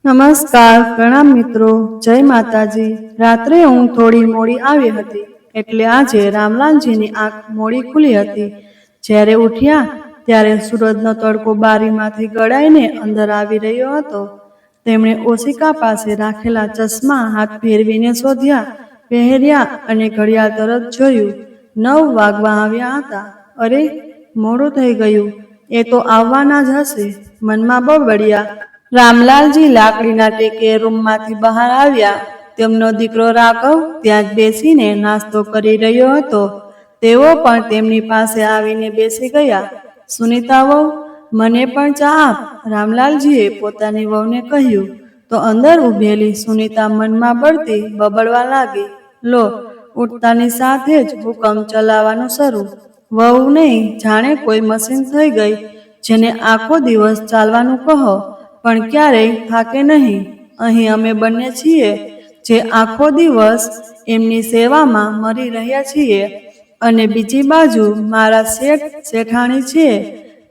નમસ્કાર, પ્રણામ મિત્રો, જય માતાજી. રાત્રે ઊંઘ થોડી મોડી આવી હતી, એટલે આજે રામલાલજીની આંખ મોડી ખુલી હતી. જ્યારે ઉઠ્યા ત્યારે સૂરજનો તડકો બારીમાંથી ગળાઈને અંદર આવી રહ્યો હતો. તેમણે ઓશિકા પાસે રાખેલા ચશ્મા હાથ ફેરવીને શોધ્યા, પહેર્યા અને ઘડિયાળ તરફ જોયું. 9 વાગવા આવ્યા હતા. અરે, મોડું થઈ ગયું. એ તો આવવાના જ હશે, મનમાં બબડ્યા. રામલાલજી લાકડીના ટેકે રૂમમાંથી બહાર આવ્યા. તેમનો દીકરો રાઘવ ત્યાં જ બેસીને નાસ્તો કરી રહ્યો હતો. તેઓ પણ તેમની પાસે આવીને બેસી ગયા. સુનીતા વહુ, મને પણ ચા આપ, રામલાલજીએ પોતાની વહુને કહ્યું. તો અંદર ઊભેલી સુનીતા મનમાં બળતી બબડવા લાગી. લો, ઉઠતાની સાથે જ હુકમ ચલાવવાનું શરૂ. વહુ નહીં જાણે કોઈ મશીન થઈ ગઈ, જેને આખો દિવસ ચાલવાનું કહો પણ ક્યારેય થાકે નહીં. અહીં અમે બંને છીએ જે આખો દિવસ એમની સેવામાં મરી રહ્યા છીએ, અને બીજી બાજુ મારા શેઠ શેઠાણી છે,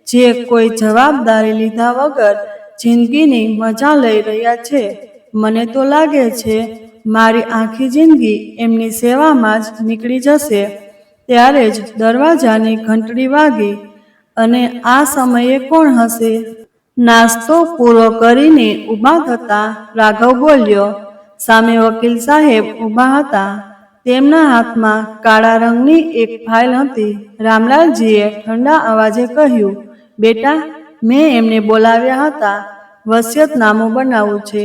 જે કોઈ જવાબદારી લીધા વગર જિંદગીની મજા લઈ રહ્યા છે. મને તો લાગે છે મારી આખી જિંદગી એમની સેવામાં જ નીકળી જશે. ત્યારે જ દરવાજાની ઘંટડી વાગી. અને આ સમયે કોણ હશે? નાસ્તો પૂરો કરીને ઊભા થતાં રાઘવ બોલ્યો. સામે વકીલ સાહેબ ઊભા હતા. તેમના હાથમાં કાળા રંગની એક ફાઇલ હતી. રામલાલજીએ ઠંડા અવાજે કહ્યું, બેટા, મેં એમને બોલાવ્યા હતા. વસિયતનામું બનાવવું છે.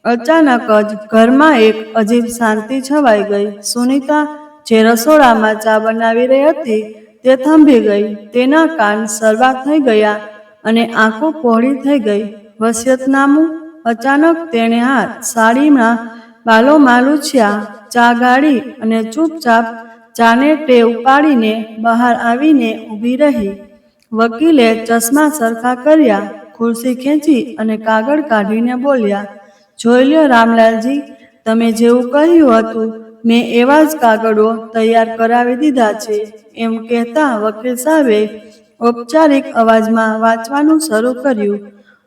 અચાનક જ ઘરમાં એક અજીબ શાંતિ છવાઈ ગઈ. સુનીતા, જે રસોડામાં ચા બનાવી રહી હતી, તે થંભી ગઈ. તેના કાન શરબા થઈ ગયા અને આંખો પહોળી થઈ ગઈ. વસિયતનામું? અચાનક તેણે હાથ સાડીના બાલોમાં લૂછ્યા, ચા ગાળી અને ચૂપચાપ ચાને ટેવ પાડીને બહાર આવીને ઊભી રહી. વકીલે ચશ્મા સરખા કર્યા, ખુરશી ખેંચી અને કાગળ કાઢીને બોલ્યા, જોઈ લ્યો રામલાલજી, તમે જેવું કહ્યું હતું મેં એવા જ કાગળો તૈયાર કરાવી દીધા છે. એમ કહેતા વકીલ સાહેબે ઔપચારિક અવાજમાં વાંચવાનું શરૂ કર્યું.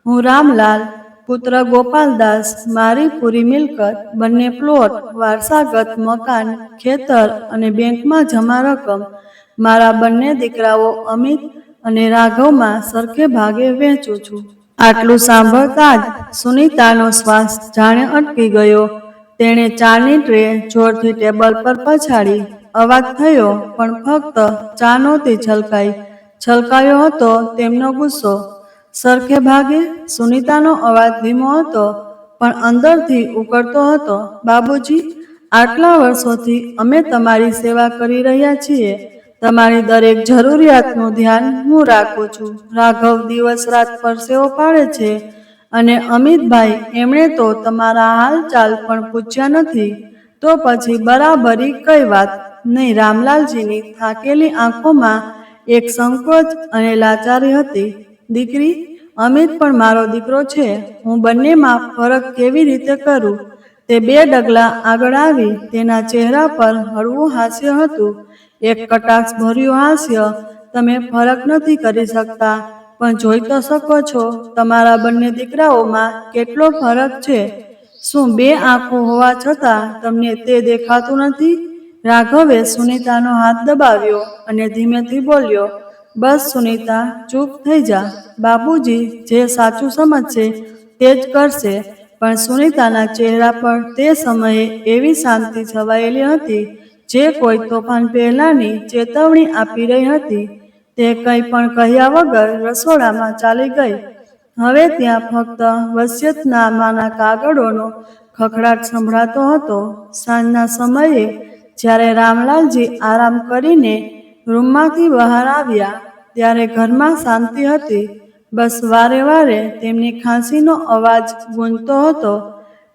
હું રામલાલ, પુત્ર ગોપાલદાસ, મારી પૂરી મિલકત, બંને પ્લોટ, વારસાગત મકાન, ખેતર અને બેંકમાં જમા રકમ મારા બંને દીકરાઓ અમિત અને રાઘવમાં સરખે ભાગે વહેંચું છું. આટલું સાંભળતા જ સુનીતાનો શ્વાસ જાણે અટકી ગયો. તેણે ચાની ટ્રે જોરથી ટેબલ પર પછાડી. અવાજ થયો પણ ફક્ત ચા નહોતી છલકાઈ, છલકાયો હતો તેમનો ગુસ્સો. સરખે ભાગે? સુનીતાનો અવાજ ધીમો હતો પણ અંદરથી ઉકળતો હતો. બાબુજી, આટલા વર્ષોથી અમે તમારી સેવા કરી રહ્યા છીએ. તમારી દરેક જરૂરિયાતનું ધ્યાન હું રાખું છું. રાઘવ દિવસ રાત પરસેવો પાડે છે, અને અમિતભાઈ, એમણે તો તમારા હાલચાલ પણ પૂછ્યા નથી. તો પછી બરાબરી કઈ વાત? નહીં. રામલાલજીની થાકેલી આંખોમાં એક સંકોચ અને લાચારી હતી. દીકરી? અમિત પણ મારો દીકરો છે. હું બંનેમાં ફરક કેવી રીતે કરું? તે 2 ડગલા આગળ આવી. તેના ચહેરા પર હળવું હાસ્ય હતું, એક કટાક્ષભર્યું હાસ્ય. તમે ફરક નથી કરી શકતા, પણ જોઈ તો શકો છો તમારા બંને દીકરાઓમાં કેટલો ફરક છે. શું 2 આંખો હોવા છતાં તમને તે દેખાતું નથી? રાઘવે સુનીતાનો હાથ દબાવ્યો અને ધીમેથી બોલ્યો, બસ સુનીતા, ચૂપ થઈ જા. બાબુજી જે સાચું સમજશે તે જ કરશે. પણ સુનીતાના ચહેરા પર તે સમયે એવી શાંતિ છવાયેલી હતી, જે કોઈ તોફાન પહેલાની ચેતવણી આપી રહી હતી. તે કંઈ પણ કહ્યા વગર રસોડામાં ચાલી ગઈ. હવે ત્યાં ફક્ત વસિયતનામાના કાગળોનો ખખડાટ સંભળાતો હતો. સાંજના સમયે જ્યારે રામલાલજી આરામ કરીને રૂમમાંથી બહાર આવ્યા, ત્યારે ઘરમાં શાંતિ હતી. બસ વારે વારે તેમની ખાંસીનો અવાજ ગૂંજતો હતો.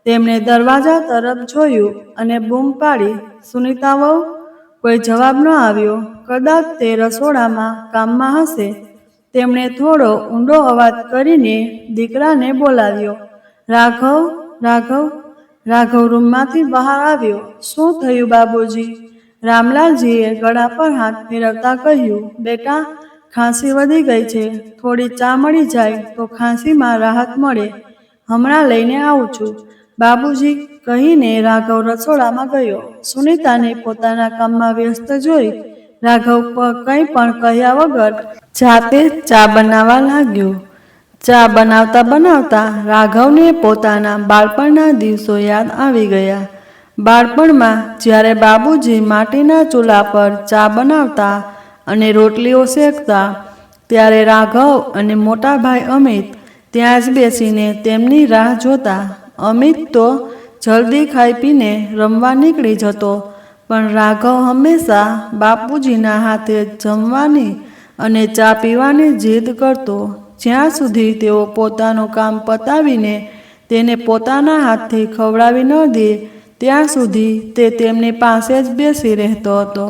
તેમણે દરવાજા તરફ જોયું અને બૂમ પાડી, સુનીતા વહુ? કોઈ જવાબ ન આવ્યો. કદાચ તે રસોડામાં કામમાં હશે. તેમણે થોડો ઊંડો અવાજ કરીને દીકરાને બોલાવ્યો, રાઘવ, રાઘવ. રાઘવ રૂમમાંથી બહાર આવ્યો. શું થયું બાબુજી? રામલાલજીએ ગળા પર હાથ ફેરવતા કહ્યું, બેટા, ખાંસી વધી ગઈ છે. થોડી ચા મળી જાય તો ખાંસીમાં રાહત મળે. હમણાં લઈને આવું છું. બાબુજી કહીને રાઘવ રસોડામાં ગયો. સુનીતાને પોતાના કામમાં વ્યસ્ત જોઈ રાઘવ કંઈ પણ કહ્યા વગર જાતે ચા બનાવવા લાગ્યો. ચા બનાવતા બનાવતા રાઘવને પોતાના બાળપણના દિવસો યાદ આવી ગયા. બાળપણમાં જ્યારે બાબુજી માટીના ચૂલા પર ચા બનાવતા અને રોટલીઓ શેકતા, ત્યારે રાઘવ અને મોટા ભાઈ અમિત ત્યાં જ બેસીને તેમની રાહ જોતા. અમિત તો જલ્દી ખાઈ પીને રમવા નીકળી જતો, પણ રાઘવ હંમેશા બાપુજીના હાથે જમવાની અને ચા પીવાની જીદ કરતો. જ્યાં સુધી તેઓ પોતાનું કામ પતાવીને તેને પોતાના હાથથી ખવડાવી ન દે ત્યાં સુધી તે તેમની પાસે જ બેસી રહેતો હતો.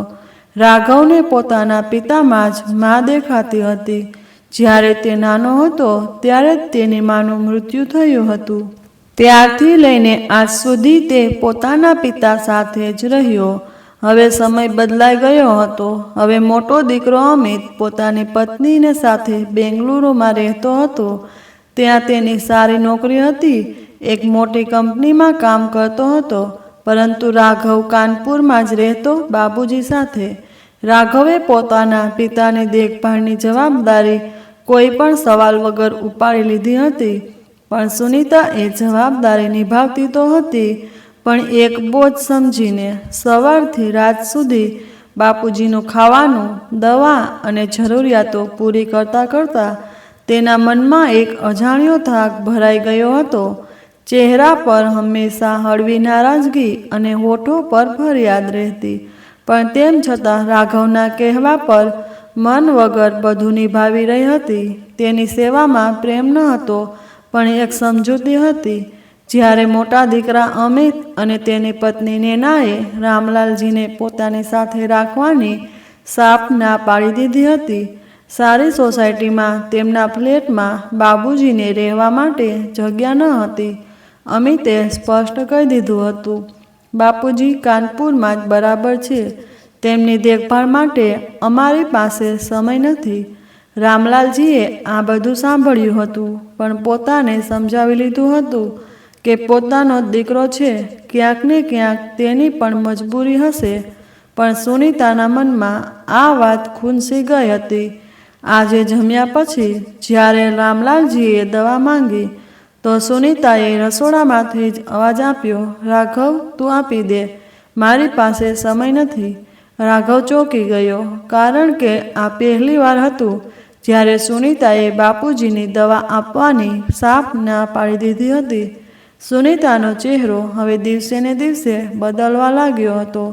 રાઘવને પોતાના પિતામાં જ મા દેખાતી હતી. જ્યારે તે નાનો હતો ત્યારે જ તેની માનું મૃત્યુ થયું હતું. ત્યારથી લઈને આજ સુધી તે પોતાના પિતા સાથે જ રહ્યો. હવે સમય બદલાઈ ગયો હતો. હવે મોટો દીકરો અમિત પોતાની પત્નીને સાથે બેંગલુરુમાં રહેતો હતો. ત્યાં તેની સારી નોકરી હતી. એક મોટી કંપનીમાં કામ કરતો હતો. પરંતુ રાઘવ કાનપુરમાં જ રહેતો બાબુજી સાથે. રાઘવે પોતાના પિતાની દેખભાળની જવાબદારી કોઈ પણ સવાલ વગર ઉપાડી લીધી હતી. પણ સુનીતા એ જવાબદારી નિભાવતી તો હતી, પણ એક બોજ સમજીને. સવારથી રાત સુધી બાપુજીનું ખાવાનું, દવા અને જરૂરિયાતો પૂરી કરતાં કરતાં તેના મનમાં એક અજાણ્યો થાક ભરાઈ ગયો હતો. ચહેરા પર હંમેશા હળવી નારાજગી અને હોઠો પર ફરિયાદ રહેતી. પણ તેમ છતાં રાઘવના કહેવા પર મન વગર બધું નિભાવી રહી હતી. તેની સેવામાં પ્રેમ ન હતો, પણ એક સમજૂતી હતી. જ્યારે મોટા દીકરા અમિત અને તેની પત્ની નેનાએ રામલાલજીને પોતાની સાથે રાખવાની સાફ ના પાડી દીધી હતી. સારી સોસાયટીમાં તેમના ફ્લેટમાં બાબુજીને રહેવા માટે જગ્યા ન હતી. અમિતે સ્પષ્ટ કહી દીધું હતું, બાપુજી કાનપુરમાં જ બરાબર છે. તેમની દેખભાળ માટે અમારી પાસે સમય નથી. રામલાલજીએ આ બધું સાંભળ્યું હતું, પણ પોતાને સમજાવી લીધું હતું કે પોતાનો દીકરો છે, ક્યાંક ને ક્યાંક તેની પણ મજબૂરી હશે. પણ સુનીતાના મનમાં આ વાત ખૂંસી ગઈ હતી. આજે જમ્યા પછી જ્યારે રામલાલજીએ દવા માંગી તો સુનીતાએ રસોડામાંથી જ અવાજ આપ્યો, રાઘવ, તું આપી દે, મારી પાસે સમય નથી. રાઘવ ચોંકી ગયો, કારણ કે આ પહેલી વાર હતું જ્યારે સુનીતાએ બાપુજીની દવા આપવાની સાફ ના પાડી દીધી હતી. સુનીતાનો ચહેરો હવે દિવસે ને દિવસે બદલવા લાગ્યો હતો.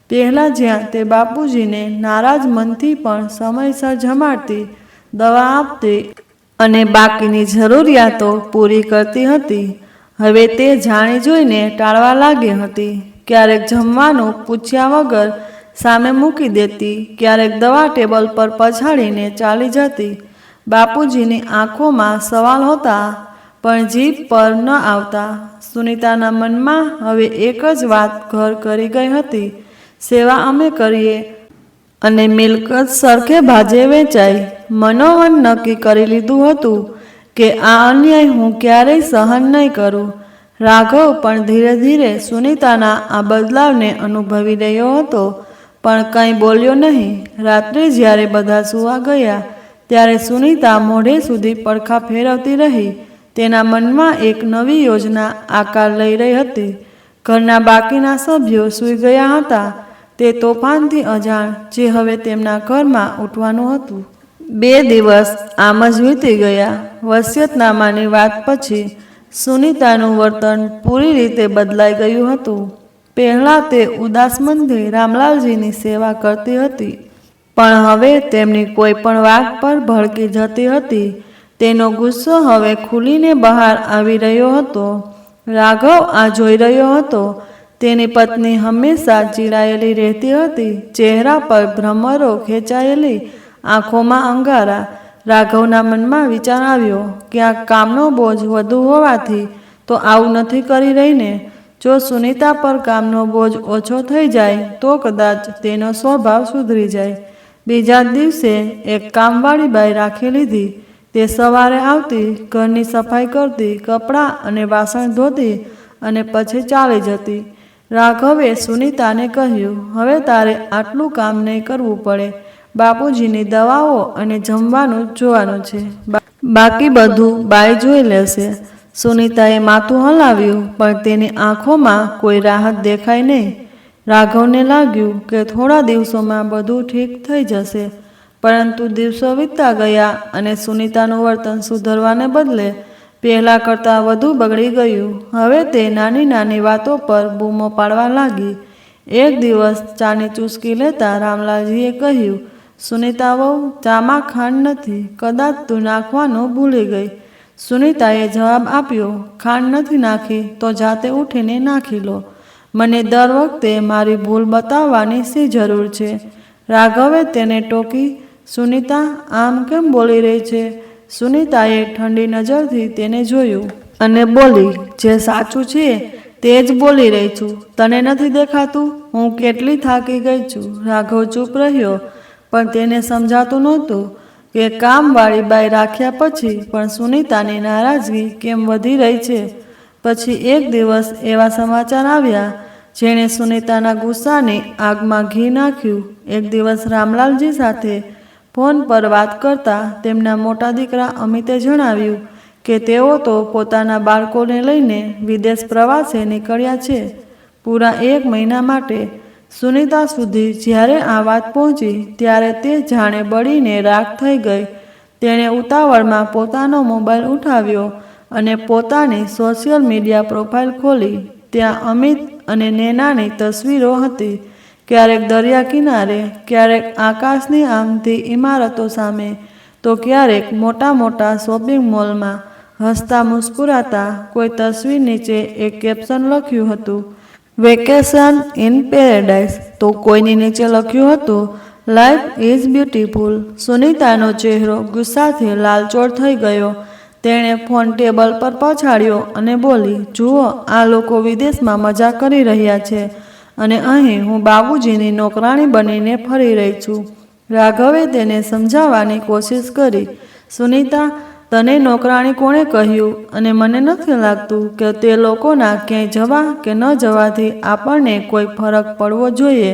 પહેલાં જ્યાં તે બાપુજીને નારાજ મનથી પણ સમયસર જમાડતી, દવા આપતી અને બાકીની જરૂરિયાતો પૂરી કરતી હતી, હવે તે જાણી જોઈને ટાળવા લાગી હતી. ક્યારેક જમવાનું પૂછ્યા વગર સામે મૂકી દેતી, ક્યારેક દવા ટેબલ પર પછાડીને ચાલી જતી. બાપુજીની આંખોમાં સવાલ હતા, પણ જીભ પર ન આવતા. સુનીતાના મનમાં હવે એક જ વાત ઘર કરી ગઈ હતી, સેવા અમે કરીએ અને મિલકત સરખે ભાગે વેચાય. મનોમન નક્કી કરી લીધું હતું કે આ અન્યાય હું ક્યારેય સહન નહીં કરું. રાઘવ પણ ધીરે ધીરે સુનીતાના આ બદલાવને અનુભવી રહ્યો હતો, પણ કંઈ બોલ્યો નહીં. રાત્રે જ્યારે બધા સૂવા ગયા ત્યારે સુનીતા મોડે સુધી પડખા ફેરવતી રહી. તેના મનમાં એક નવી યોજના આકાર લઈ રહી હતી. ઘરના બાકીના સભ્યો સૂઈ ગયા હતા. તે તોફાનથી અજાણ જે હવે તેમના ઘરમાં ઉઠવાનું હતું. 2 દિવસ આમ જ વીતી ગયા. વસિયતનામાની વાત પછી સુનીતાનું વર્તન પૂરી રીતે બદલાઈ ગયું હતું. પહેલાં તે ઉદાસ મનથી રામલાલજીની સેવા કરતી હતી, પણ હવે તેમની કોઈ પણ વાત પર ભડકી જતી હતી. તેનો ગુસ્સો હવે ખુલીને બહાર આવી રહ્યો હતો. રાઘવ આ જોઈ રહ્યો હતો. તેની પત્ની હંમેશા ચીડાયેલી રહેતી હતી, ચહેરા પર ભ્રમરો ખેંચાયેલી, આંખોમાં અંગારા. રાઘવના મનમાં વિચાર આવ્યો, ક્યાંક કામનો બોજ વધુ હોવાથી તો આવું નથી કરી રહીને. જો સુનીતા પર કામનો બોજ ઓછો થઈ જાય તો કદાચ તેનો સ્વભાવ સુધરી જાય. બીજા દિવસે એક કામવાળી બાઈ રાખી લીધી. તે સવારે આવતી, ઘરની સફાઈ કરતી, કપડાં અને વાસણ ધોતી અને પછી ચાલી જતી. રાઘવે સુનીતાને કહ્યું, હવે તારે આટલું કામ નહીં કરવું પડે. બાપુજીની દવાઓ અને જમવાનું જોવાનું છે. બાકી બધું બાઈ જોઈ લેશે. સુનીતાએ માથું હલાવ્યું, પણ તેની આંખોમાં કોઈ રાહત દેખાઈ નહીં. રાઘવને લાગ્યું કે થોડા દિવસોમાં બધું ઠીક થઈ જશે. પરંતુ દિવસો વીતતા ગયા અને સુનીતાનું વર્તન સુધરવાને બદલે પહેલાં કરતાં વધુ બગડી ગયું. હવે તે નાની નાની વાતો પર બૂમો પાડવા લાગી. એક દિવસ ચાની ચૂસકી લેતા રામલાલજીએ કહ્યું, સુનીતા વહુ, ચામાં ખાંડ નથી, કદાચ તું નાખવાનું ભૂલી ગઈ. સુનીતાએ જવાબ આપ્યો, ખાંડ નથી નાખી તો જાતે ઉઠીને નાખી લો. મને દર વખતે મારી ભૂલ બતાવવાની શી જરૂર છે? રાઘવે તેને ટોકી, સુનીતા આમ કેમ બોલી રહી છે? સુનીતાએ ઠંડી નજરથી તેને જોયું અને બોલી, જે સાચું છે તે જ બોલી રહી છું. તને નથી દેખાતું હું કેટલી થાકી ગઈ છું? રાઘવ ચૂપ રહ્યો, પણ તેને સમજાતું નહોતું કે કામવાળી બાઈ રાખ્યા પછી પણ સુનીતાની નારાજગી કેમ વધી રહી છે. પછી એક દિવસ એવા સમાચાર આવ્યા જેણે સુનીતાના ગુસ્સાની આગમાં ઘી નાખ્યું. એક દિવસ રામલાલજી સાથે ફોન પર વાત કરતા તેમના મોટા દીકરા અમિતે જણાવ્યું કે તેઓ તો પોતાના બાળકોને લઈને વિદેશ પ્રવાસે નીકળ્યા છે, પૂરા 1 મહિના માટે. સુનીતા સુધી જ્યારે આ વાત પહોંચી ત્યારે તે જાણે બળીને રાખ થઈ ગઈ. તેણે ઉતાવળમાં પોતાનો મોબાઈલ ઉઠાવ્યો અને પોતાની સોશિયલ મીડિયા પ્રોફાઇલ ખોલી. ત્યાં અમિત અને નૈનાની તસવીરો હતી. ક્યારેક દરિયા કિનારે, ક્યારેક આકાશની આમતી ઇમારતો સામે, તો ક્યારેક મોટા મોટા શોપિંગ મોલમાં હસતા મુસ્કુરાતા. કોઈ તસવીર નીચે એક કેપ્શન લખ્યું હતું, વેકેશન ઇન પેરેડાઇઝ, તો કોઈની નીચે લખ્યું હતું, લાઈફ ઇઝ બ્યુટીફુલ. સુનીતાનો ચહેરો ગુસ્સાથી લાલચોળ થઈ ગયો. તેણે ફોન ટેબલ પર પછાડ્યો અને બોલી, જુઓ, આ લોકો વિદેશમાં મજા કરી રહ્યા છે અને અહીં હું બાબુજીની નોકરાણી બનીને ફરી રહી છું. રાઘવે તેને સમજાવવાની કોશિશ કરી, સુનીતા, તને નોકરાણી કોણે કહ્યું? અને મને નથી લાગતું કે તે લોકોના ક્યાંય જવા કે ન જવાથી આપણને કોઈ ફરક પડવો જોઈએ.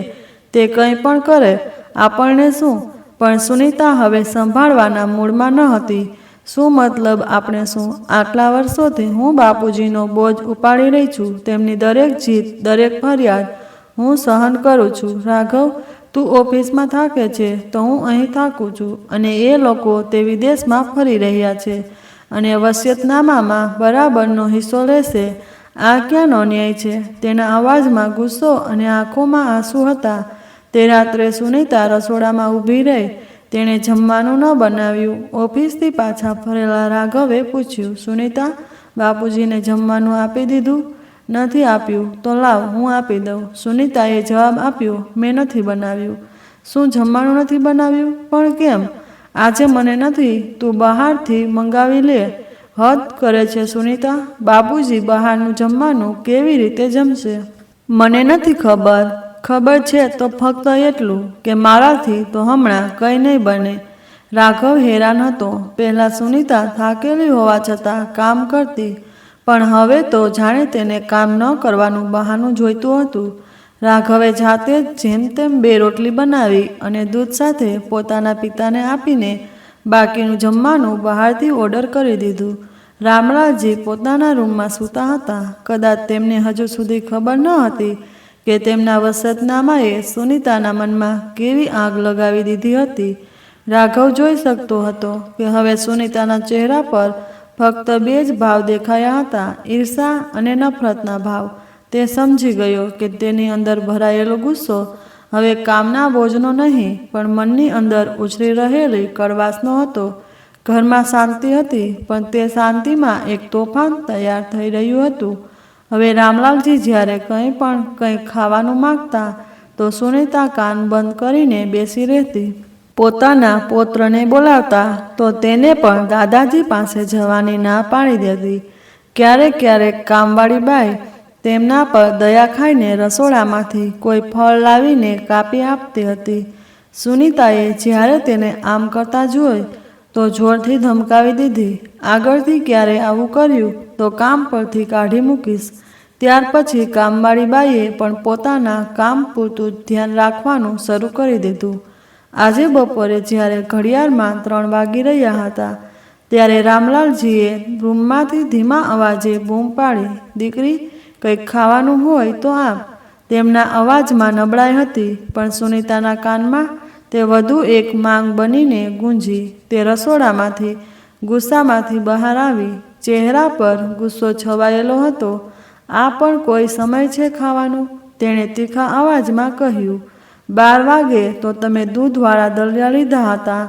તે કંઈ પણ કરે, આપણને શું? પણ સુનીતા હવે સંભાળવાના મૂડમાં ન હતી. શું મતલબ આપણે શું? આટલા વર્ષોથી હું બાપુજીનો બોજ ઉપાડી રહી છું. તેમની દરેક જીદ, દરેક ફરિયાદ હું સહન કરું છું. રાઘવ, તું ઓફિસમાં થાકે છે તો હું અહીં થાકું છું, અને એ લોકો તે વિદેશમાં ફરી રહ્યા છે અને વસિયતનામામાં બરાબરનો હિસ્સો લેશે. આ ક્યાંનો ન્યાય છે? તેના અવાજમાં ગુસ્સો અને આંખોમાં આંસુ હતા. તે રાત્રે સુનીતા રસોડામાં ઊભી રહી. તેણે જમવાનું ન બનાવ્યું. ઓફિસથી પાછા ફરેલા રાઘવે પૂછ્યું, સુનીતા, બાપુજીને જમવાનું આપી દીધું? નથી આપ્યું. તો લાવ, હું આપી દઉં. સુનીતાએ જવાબ આપ્યો, મેં નથી બનાવ્યું. શું જમવાનું નથી બનાવ્યું? પણ કેમ? આજે મને નથી, તું બહારથી મંગાવી લે. હદ કરે છે સુનીતા. બાપુજી બહારનું જમવાનું કેવી રીતે જમશે? મને નથી ખબર. ખબર છે તો ફક્ત એટલું કે મારાથી તો હમણાં કંઈ નહીં બને. રાઘવ હેરાન હતો. પહેલાં સુનીતા થાકેલી હોવા છતાં કામ કરતી, પણ હવે તો જાણે તેને કામ ન કરવાનું બહાનું જોઈતું હતું. રાઘવે જાતે જ જેમ તેમ 2 રોટલી બનાવી અને દૂધ સાથે પોતાના પિતાને આપીને બાકીનું જમવાનું બહારથી ઓર્ડર કરી દીધું. રામલાલજી પોતાના રૂમમાં સૂતા હતા. કદાચ તેમને હજુ સુધી ખબર ન હતી કે તેમના વસિયતનામાએ સુનીતાના મનમાં કેવી આગ લગાવી દીધી હતી. રાઘવ જોઈ શકતો હતો કે હવે સુનીતાના ચહેરા પર ફક્ત 2 જ ભાવ દેખાયા હતા, ઈર્ષા અને નફરતના ભાવ. તે સમજી ગયો કે તેની અંદર ભરાયેલો ગુસ્સો હવે કામના બોજનો નહીં, પણ મનની અંદર ઉછળી રહેલી કડવાશનો હતો. ઘરમાં શાંતિ હતી, પણ તે શાંતિમાં એક તોફાન તૈયાર થઈ રહ્યું હતું. હવે રામલાલજી જ્યારે કંઈ ખાવાનું માંગતા તો સુનીતા કાન બંધ કરીને બેસી રહેતી. પોતાના પૌત્રને બોલાવતા તો તેને પણ દાદાજી પાસે જવાની ના પાડી દેતી. ક્યારેક ક્યારેક કામવાળી બાઈ તેમના પર દયા ખાઈને રસોડામાંથી કોઈ ફળ લાવીને કાપી આપતી હતી. સુનીતાએ જ્યારે તેને આમ કરતા જોઈ તો જોરથી ધમકાવી દીધી, આગળથી ક્યારે આવું કર્યું તો કામ પરથી કાઢી મૂકીશ. ત્યાર પછી કામવાળી બાઈએ પણ પોતાના કામ પૂરતું ધ્યાન રાખવાનું શરૂ કરી દીધું. આજે બપોરે જ્યારે ઘડિયાળમાં 3 વાગી રહ્યા હતા ત્યારે રામલાલજીએ રૂમમાંથી ધીમા અવાજે બૂમ પાડી, દીકરી, કંઈક ખાવાનું હોય તો આપ. તેમના અવાજમાં નબળાઈ હતી, પણ સુનીતાના કાનમાં તે વધુ એક માંગ બનીને ગૂંજી. તે રસોડામાંથી ગુસ્સામાંથી બહાર આવી. ચહેરા પર ગુસ્સો છવાયેલો હતો. આ પણ કોઈ સમય છે ખાવાનું? તેણે તીખા અવાજમાં કહ્યું. 12 વાગે તો તમે દૂધવાળા દલિયા લીધા હતા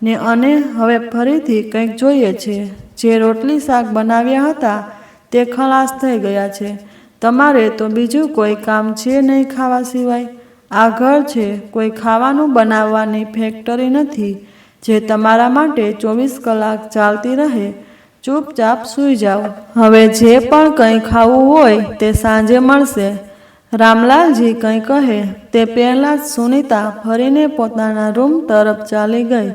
ને અને હવે ફરીથી કંઈક જોઈએ છે. જે રોટલી શાક બનાવ્યા હતા તે ખલાસ થઈ ગયા છે. તમારે તો બીજું કોઈ કામ છે નહીં ખાવા સિવાય. આ ઘર છે, કોઈ ખાવાનું બનાવવાની ફેક્ટરી નથી જે તમારા માટે 24 કલાક ચાલતી રહે. ચૂપચાપ સૂઈ જાઓ. હવે જે પણ કંઈ ખાવું હોય તે સાંજે મળશે. રામલાલજી કંઈ કહે તે પહેલાં જ સુનીતા ફરીને પોતાના રૂમ તરફ ચાલી ગઈ.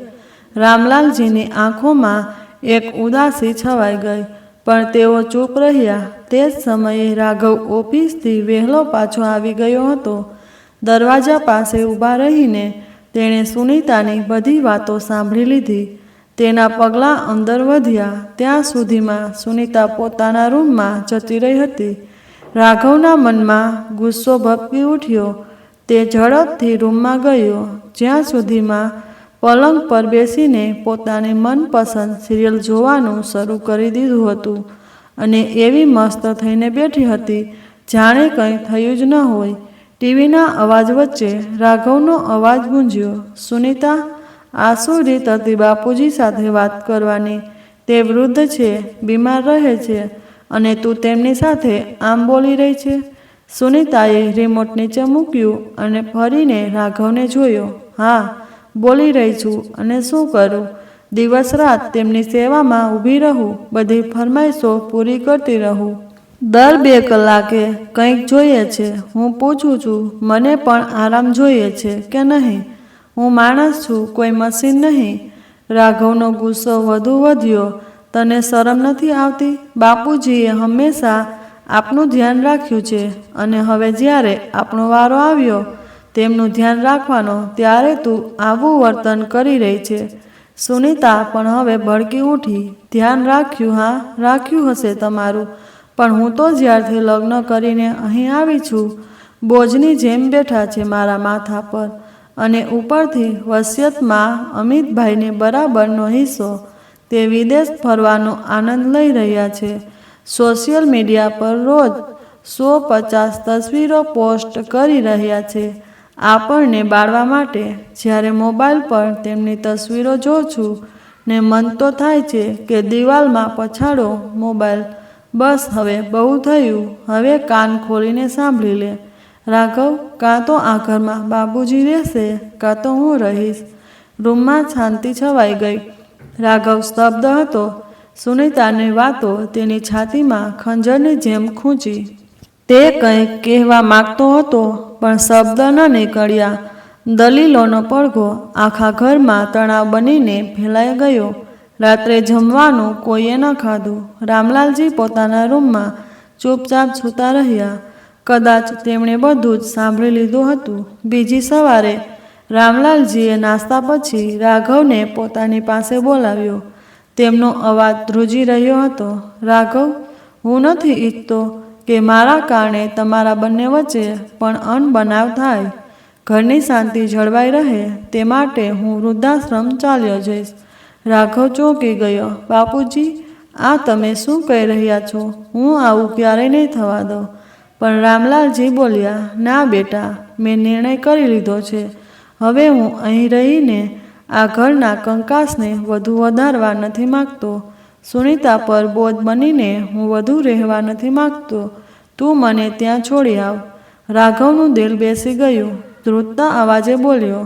રામલાલજીની આંખોમાં એક ઉદાસી છવાઈ ગઈ, પણ તેઓ ચૂપ રહ્યા. તે જ સમયે રાઘવ ઓફિસથી વહેલો પાછો આવી ગયો હતો. દરવાજા પાસે ઊભા રહીને તેણે સુનીતાની બધી વાતો સાંભળી લીધી. તેના પગલાં અંદર વધ્યા ત્યાં સુધીમાં સુનીતા પોતાના રૂમમાં જતી રહી હતી. રાઘવના મનમાં ગુસ્સો ભભકી ઉઠ્યો. તે ઝડપથી રૂમમાં ગયો, જ્યાં સુધીમાં પલંગ પર બેસીને પોતાની મનપસંદ સિરિયલ જોવાનું શરૂ કરી દીધું હતું અને એવી મસ્ત થઈને બેઠી હતી જાણે કંઈ થયું જ ન હોય. ટીવીના અવાજ વચ્ચે રાઘવનો અવાજ ગુંજ્યો, સુનીતા, આ શું રીત હતી બાપુજી સાથે વાત કરવાની? તે વૃદ્ધ છે, બીમાર રહે છે અને તું તેમની સાથે આમ બોલી રહી છે? સુનીતાએ રિમોટ નીચે મૂક્યું અને ફરીને રાઘવને જોયો. હા, બોલી રહી છું, અને શું કરું? દિવસ રાત તેમની સેવામાં ઊભી રહું, બધી ફરમાઈશો પૂરી કરતી રહું. દર 2 કલાકે કંઈક જોઈએ છે. હું પૂછું છું, મને પણ આરામ જોઈએ છે કે નહીં? હું માણસ છું, કોઈ મશીન નહીં. રાઘવનો ગુસ્સો વધુ વધ્યો. તને શરમ નથી આવતી? બાપુજીએ હંમેશા આપનું ધ્યાન રાખ્યું છે અને હવે જ્યારે આપણો વારો આવ્યો તેમનું ધ્યાન રાખવાનો ત્યારે તું આવું વર્તન કરી રહી છે. સુનીતા પણ હવે ભડકી ઉઠી. ધ્યાન રાખ્યું? હા, રાખ્યું હશે તમારું, પણ હું તો જ્યારથી લગ્ન કરીને અહીં આવી છું બોજની જેમ બેઠા છે મારા માથા પર, અને ઉપરથી વસિયતમાં અમિતભાઈને બરાબરનો હિસ્સો. તે વિદેશ ફરવાનો આનંદ લઈ રહ્યા છે. સોશિયલ મીડિયા પર રોજ 150 તસવીરો પોસ્ટ કરી રહ્યા છે આપણને બાળવા માટે. જ્યારે મોબાઈલ પર તેમની તસવીરો જોઉં છું ને મન તો થાય છે કે દિવાલમાં પછાડો મોબાઈલ. બસ, હવે બહુ થયું. હવે કાન ખોલીને સાંભળી લે રાઘવ, કાં તો આ ઘરમાં બાપુજી રહેશે કાં તો હું રહીશ. રૂમમાં શાંતિ છવાઈ ગઈ. રાઘવ સ્તબ્ધ હતો. સુનીતાની વાતો તેની છાતીમાં ખંજરની જેમ ખૂંચી. તે કંઈક કહેવા માગતો હતો પણ શબ્દ ન નીકળ્યા. દલીલોનો પડઘો આખા ઘરમાં તણાવ બનીને ફેલાઈ ગયો. રાત્રે જમવાનું કોઈએ ન ખાધું. રામલાલજી પોતાના રૂમમાં ચૂપચાપ સૂતા રહ્યા. કદાચ તેમણે બધું જ સાંભળી લીધું હતું. બીજી સવારે રામલાલજીએ નાસ્તા પછી રાઘવને પોતાની પાસે બોલાવ્યો. તેમનો અવાજ ધ્રુજી રહ્યો હતો. રાઘવ, હું નથી ઈચ્છતો કે મારા કારણે તમારા બંને વચ્ચે પણ અનબનાવ થાય. ઘરની શાંતિ જળવાઈ રહે તે માટે હું વૃદ્ધાશ્રમ ચાલ્યો જઈશ. રાઘવ ચોંકી ગયો. બાપુજી, આ તમે શું કહી રહ્યા છો? હું આવું ક્યારેય નહીં થવા દઉં. પણ રામલાલજી બોલ્યા, ના બેટા, મેં નિર્ણય કરી લીધો છે. હવે હું અહીં રહીને આ ઘરના કંકાસને વધુ વધારવા નથી માગતો. સુનીતા પર બોજ બનીને હું વધુ રહેવા નથી માગતો. તું મને ત્યાં છોડી આવ. રાઘવનું દિલ બેસી ગયું. ધ્રુજતા અવાજે બોલ્યો,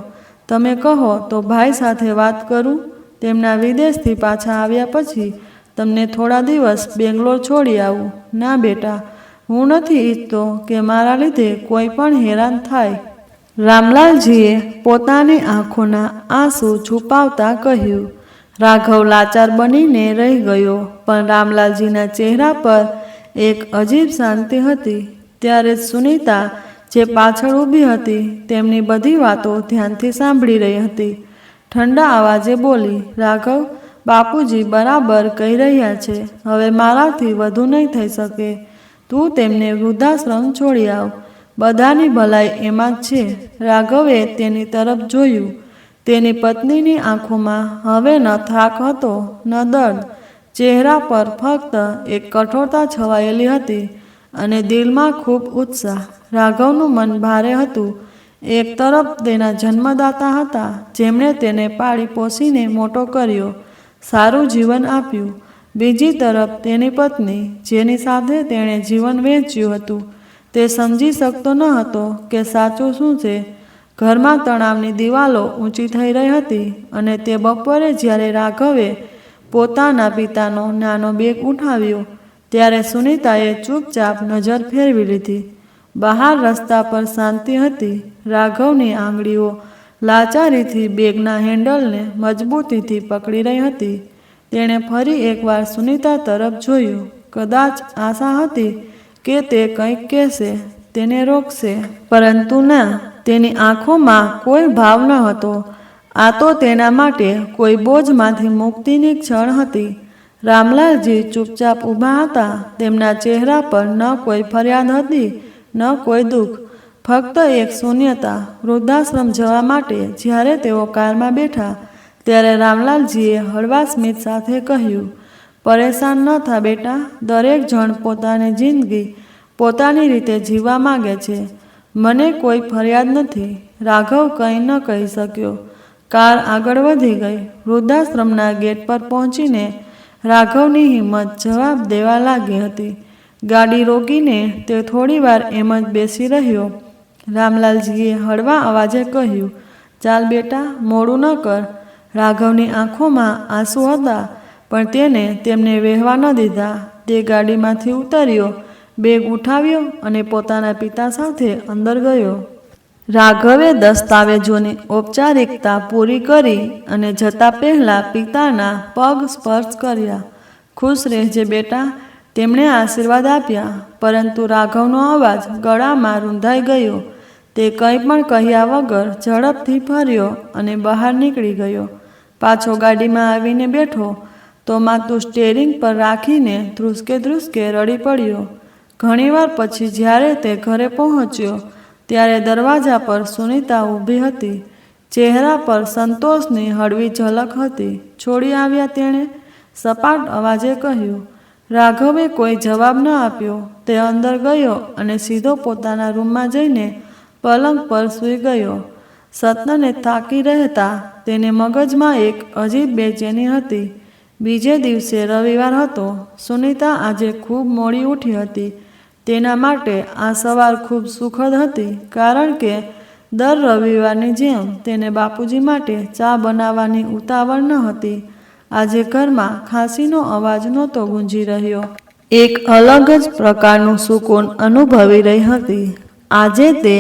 તમે કહો તો ભાઈ સાથે વાત કરું. તેમના વિદેશથી પાછા આવ્યા પછી તમને થોડા દિવસ બેંગ્લોર છોડી આવું. ના બેટા, હું નથી ઈચ્છતો કે મારા લીધે કોઈ પણ હેરાન થાય. રામલાલજીએ પોતાની આંખોના આંસુ છુપાવતા કહ્યું. રાઘવ લાચાર બનીને રહી ગયો, પણ રામલાલજીના ચહેરા પર એક અજીબ શાંતિ હતી. ત્યારે જ સુનીતા, જે પાછળ ઊભી હતી, તેમની બધી વાતો ધ્યાનથી સાંભળી રહી હતી. ઠંડા અવાજે બોલી, રાઘવ, બાપુજી બરાબર કહી રહ્યા છે. હવે મારાથી વધુ નહીં થઈ શકે. તું તેમને વૃદ્ધાશ્રમ છોડી આવ. બધાની ભલાઈ એમાં જ છે. રાઘવે તેની તરફ જોયું. તેની પત્નીની આંખોમાં હવે ન થાક હતો, ન દર્દ. ચહેરા પર ફક્ત એક કઠોરતા છવાયેલી હતી અને દિલમાં ખૂબ ઉત્સાહ. રાઘવનું મન ભારે હતું. એક તરફ તેના જન્મદાતા હતા, જેમણે તેને પાળી પોસીને મોટો કર્યો, સારું જીવન આપ્યું. બીજી તરફ તેની પત્ની, જેની સાથે તેણે જીવન વહેંચ્યું હતું. તે સમજી શકતો ન હતો કે સાચું શું છે. ઘરમાં તણાવની દિવાલો ઊંચી થઈ રહી હતી અને તે બપોરે જ્યારે રાઘવે પોતાના પિતાનો નાનો બેગ ઉઠાવ્યો, ત્યારે સુનીતાએ ચૂપચાપ નજર ફેરવી લીધી. બહાર રસ્તા પર શાંતિ હતી. રાઘવની આંગળીઓ લાચારીથી બેગના હેન્ડલને મજબૂતીથી પકડી રહી હતી. તેણે ફરી એકવાર સુનીતા તરફ જોયું. કદાચ આશા હતી કે તે કંઈક કહેશે, તેને રોકશે, પરંતુ ના. તેની આંખોમાં કોઈ ભાવ ન હતો. આ તો તેના માટે કોઈ બોજમાંથી મુક્તિની ક્ષણ હતી. રામલાલજી ચૂપચાપ ઊભા હતા. તેમના ચહેરા પર ન કોઈ ફરિયાદ હતી, ન કોઈ દુઃખ, ફક્ત એક શૂન્યતા. વૃદ્ધાશ્રમ જવા માટે જ્યારે તેઓ કારમાં બેઠા, ત્યારે રામલાલજીએ હળવા સ્મિત સાથે કહ્યું, પરેશાન ન થા બેટા. દરેક જણ પોતાની જિંદગી પોતાની રીતે જીવવા માગે છે. મને કોઈ ફરિયાદ નથી. રાઘવ કંઈ ન કહી શક્યો. કાર આગળ વધી ગઈ. વૃદ્ધાશ્રમના ગેટ પર પહોંચીને રાઘવની હિંમત જવાબ દેવા લાગી હતી. ગાડી રોકીને તે થોડીવાર એમ જ બેસી રહ્યો. રામલાલજીએ હળવા અવાજે કહ્યું, ચાલ બેટા, મોડું ન કર. રાઘવની આંખોમાં આંસુ હતા, પણ તેને તેમને વહેવા ન દીધા. તે ગાડીમાંથી ઉતર્યો, બેગ ઉઠાવ્યો અને પોતાના પિતા સાથે અંદર ગયો. રાઘવે દસ્તાવેજોની ઔપચારિકતા પૂરી કરી અને જતા પહેલા પિતાના પગ સ્પર્શ કર્યા. ખુશ રહેજે બેટા, તેમણે આશીર્વાદ આપ્યા. પરંતુ રાઘવનો અવાજ ગળામાં રૂંધાઈ ગયો. તે કંઈ પણ કહ્યા વગર ઝડપથી ફર્યો અને બહાર નીકળી ગયો. પાછો ગાડીમાં આવીને બેઠો તો માથું સ્ટેરિંગ પર રાખીને ધ્રુસકે ધ્રુસકે રડી પડ્યો. ઘણીવાર પછી જ્યારે તે ઘરે પહોંચ્યો, ત્યારે દરવાજા પર સુનીતા ઊભી હતી. ચહેરા પર સંતોષની હળવી ઝલક હતી. છોડી આવ્યા, તેણે સપાટ અવાજે કહ્યું. રાઘવે કોઈ જવાબ ન આપ્યો. તે અંદર ગયો અને સીધો પોતાના રૂમમાં જઈને પલંગ પર સૂઈ ગયો. સતનને થાકી રહેતા તેને મગજમાં એક અજીબ બેચેની હતી. બીજે દિવસે રવિવાર હતો. સુનીતા આજે ખૂબ મોડી ઉઠી હતી. તેના માટે આ સવાર ખૂબ સુખદ હતી, કારણ કે દર રવિવારની જેમ તેને બાપુજી માટે ચા બનાવવાની ઉતાવળ ન હતી. આજે ઘરમાં ખાંસીનો અવાજ નહોતો ગુંજી રહ્યો. એક અલગ જ પ્રકારનું સુકૂન અનુભવી રહી હતી. આજે તે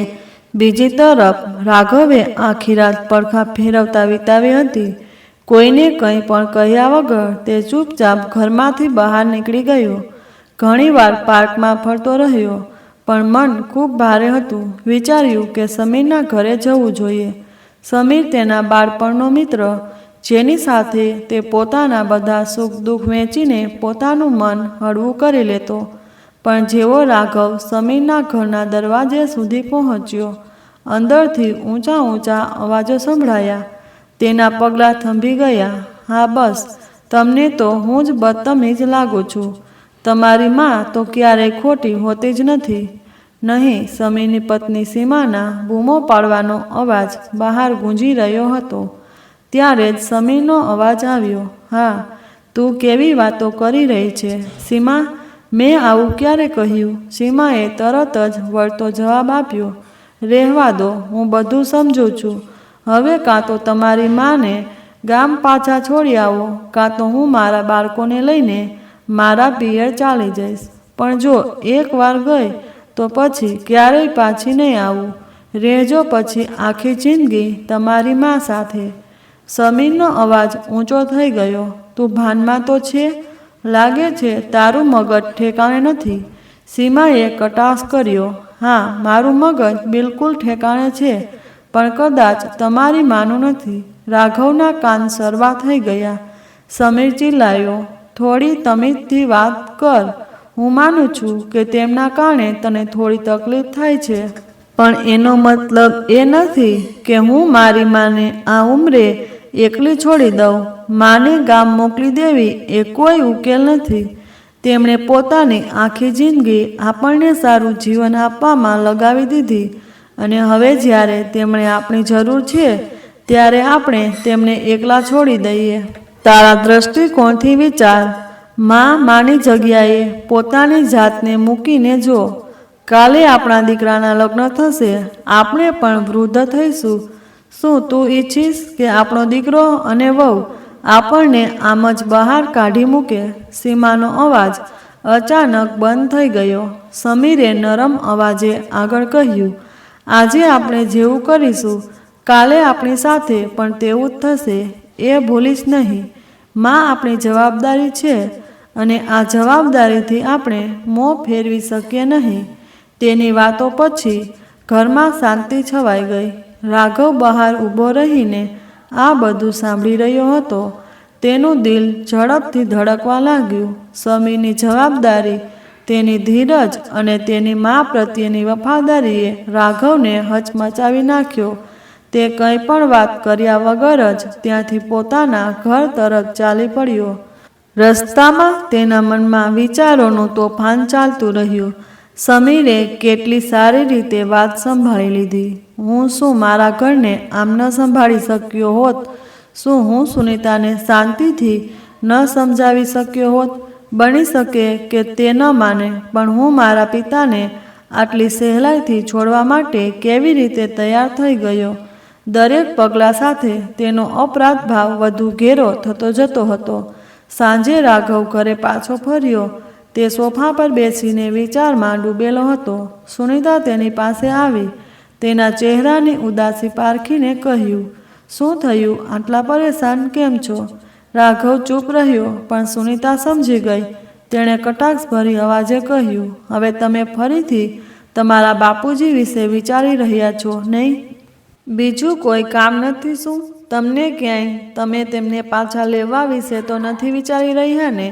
બીજી તરફ રાઘવે આખી રાત પડખા ફેરવતા વિતાવી હતી. કોઈને કંઈ પણ કહ્યા વગર તે ચૂપચાપ ઘરમાંથી બહાર નીકળી ગયો. ઘણીવાર પાર્કમાં ફરતો રહ્યો, પણ મન ખૂબ ભારે હતું. વિચાર્યું કે સમીરના ઘરે જવું જોઈએ. સમીર તેના બાળપણનો મિત્ર, જેની સાથે તે પોતાના બધા સુખ દુઃખ વહેંચીને પોતાનું મન હળવું કરી લેતો. પણ જેવો રાઘવ સમીરના ઘરના દરવાજે સુધી પહોંચ્યો, અંદરથી ઊંચા ઊંચા અવાજો સંભળાયા. તેના પગલાં થંભી ગયા. હા બસ, તમને તો હું જ બદતમીજ લાગુ છું. તમારી માં તો ક્યારેય ખોટી હોતી જ નથી. નહીં, સમીરની પત્ની સીમાના બૂમો પાડવાનો અવાજ બહાર ગુંજી રહ્યો હતો. ત્યારે જ સમીરનો અવાજ આવ્યો. હા, તું કેવી વાતો કરી રહી છે સીમા? મેં આવું ક્યારે કહ્યું? સીમાએ તરત જ વળતો જવાબ આપ્યો. રહેવા દો, હું બધું સમજું છું. હવે કાં તો તમારી માને ગામ પાછા છોડી આવો, કાં તો હું મારા બાળકોને લઈને મારા પિયર ચાલી જઈશ. પણ જો એકવાર ગઈ તો પછી ક્યારેય પાછી નહીં આવું. રહેજો પછી આખી જિંદગી તમારી મા સાથે. સમીરનો અવાજ ઊંચો થઈ ગયો. તું ભાનમાં તો છે? લાગે છે તારું મગજ ઠેકાણે નથી. સીમાએ કટાક્ષ કર્યો. હા, મારું મગજ બિલકુલ ઠેકાણે છે, પણ કદાચ તમારી માનું નથી. રાઘવના કાન સરવા થઈ ગયા. સમીર ચિલ્લાયો. થોડી તમીઝથી વાત કર. હું માનું છું કે તેમના કારણે તને થોડી તકલીફ થાય છે, પણ એનો મતલબ એ નથી કે હું મારી માને આ ઉંમરે એકલી છોડી દઉં. માને ગામ મોકલી દેવી એ કોઈ ઉકેલ નથી. તેમણે પોતાની આખી જિંદગી આપણને સારું જીવન આપવામાં લગાવી દીધી, અને હવે જ્યારે તેમણે આપણી જરૂર છે ત્યારે આપણે તેમને એકલા છોડી દઈએ. તારા દ્રષ્ટિકોણથી વિચાર. માની જગ્યાએ પોતાની જાતને મૂકીને જો. કાલે આપણા દીકરાના લગ્ન થશે, આપણે પણ વૃદ્ધ થઈશું. શું તું ઈચ્છીશ કે આપણો દીકરો અને વહુ આપણને આમ જ બહાર કાઢી મૂકે? સીમાનો અવાજ અચાનક બંધ થઈ ગયો. સમીરે નરમ અવાજે આગળ કહ્યું, આજે આપણે જેવું કરીશું, કાલે આપણી સાથે પણ તેવું જ થશે. એ ભૂલીશ નહીં. માં આપણી જવાબદારી છે, અને આ જવાબદારીથી આપણે મોં ફેરવી શકીએ નહીં. તેની વાતો પછી ઘરમાં શાંતિ છવાઈ ગઈ. રાઘવ બહાર ઊભો રહીને આ બધું સાંભળી રહ્યો હતો. તેનું દિલ ઝડપથી ધડકવા લાગ્યું. સમીરની જવાબદારી, તેની ધીરજ અને તેની મા પ્રત્યેની વફાદારીએ રાઘવને હચમચાવી નાખ્યો. તે કંઈ પણ વાત કર્યા વગર જ ત્યાંથી પોતાના ઘર તરફ ચાલી પડ્યો. રસ્તામાં તેના મનમાં વિચારોનું તોફાન ચાલતું રહ્યું. સમીરે કેટલી સારી રીતે વાત સંભાળી લીધી. હું શું મારા ઘરને આમ ન સંભાળી શક્યો હોત? શું હું સુનીતાને શાંતિથી ન સમજાવી શક્યો હોત? બની શકે કે તે ન માને, પણ હું મારા પિતાને આટલી સહેલાઈથી છોડવા માટે કેવી રીતે તૈયાર થઈ ગયો? દરેક પગલાં સાથે તેનો અપરાધ ભાવ વધુ ઘેરો થતો જતો હતો. સાંજે રાઘવ ઘરે પાછો ફર્યો. તે સોફા પર બેસીને વિચારમાં ડૂબેલો હતો. સુનીતા તેની પાસે આવી. તેના ચહેરાની ઉદાસી પારખીને કહ્યું, શું થયું? આટલા પરેશાન કેમ છો? રાઘવ ચૂપ રહ્યો, પણ સુનીતા સમજી ગઈ. તેણે કટાક્ષભરી અવાજે કહ્યું, હવે તમે ફરીથી તમારા બાપુજી વિશે વિચારી રહ્યા છો, નહીં? બીજું કોઈ કામ નથી શું તમને ક્યાંય? તમે તેમને પાછા લેવા વિશે તો નથી વિચારી રહ્યા ને?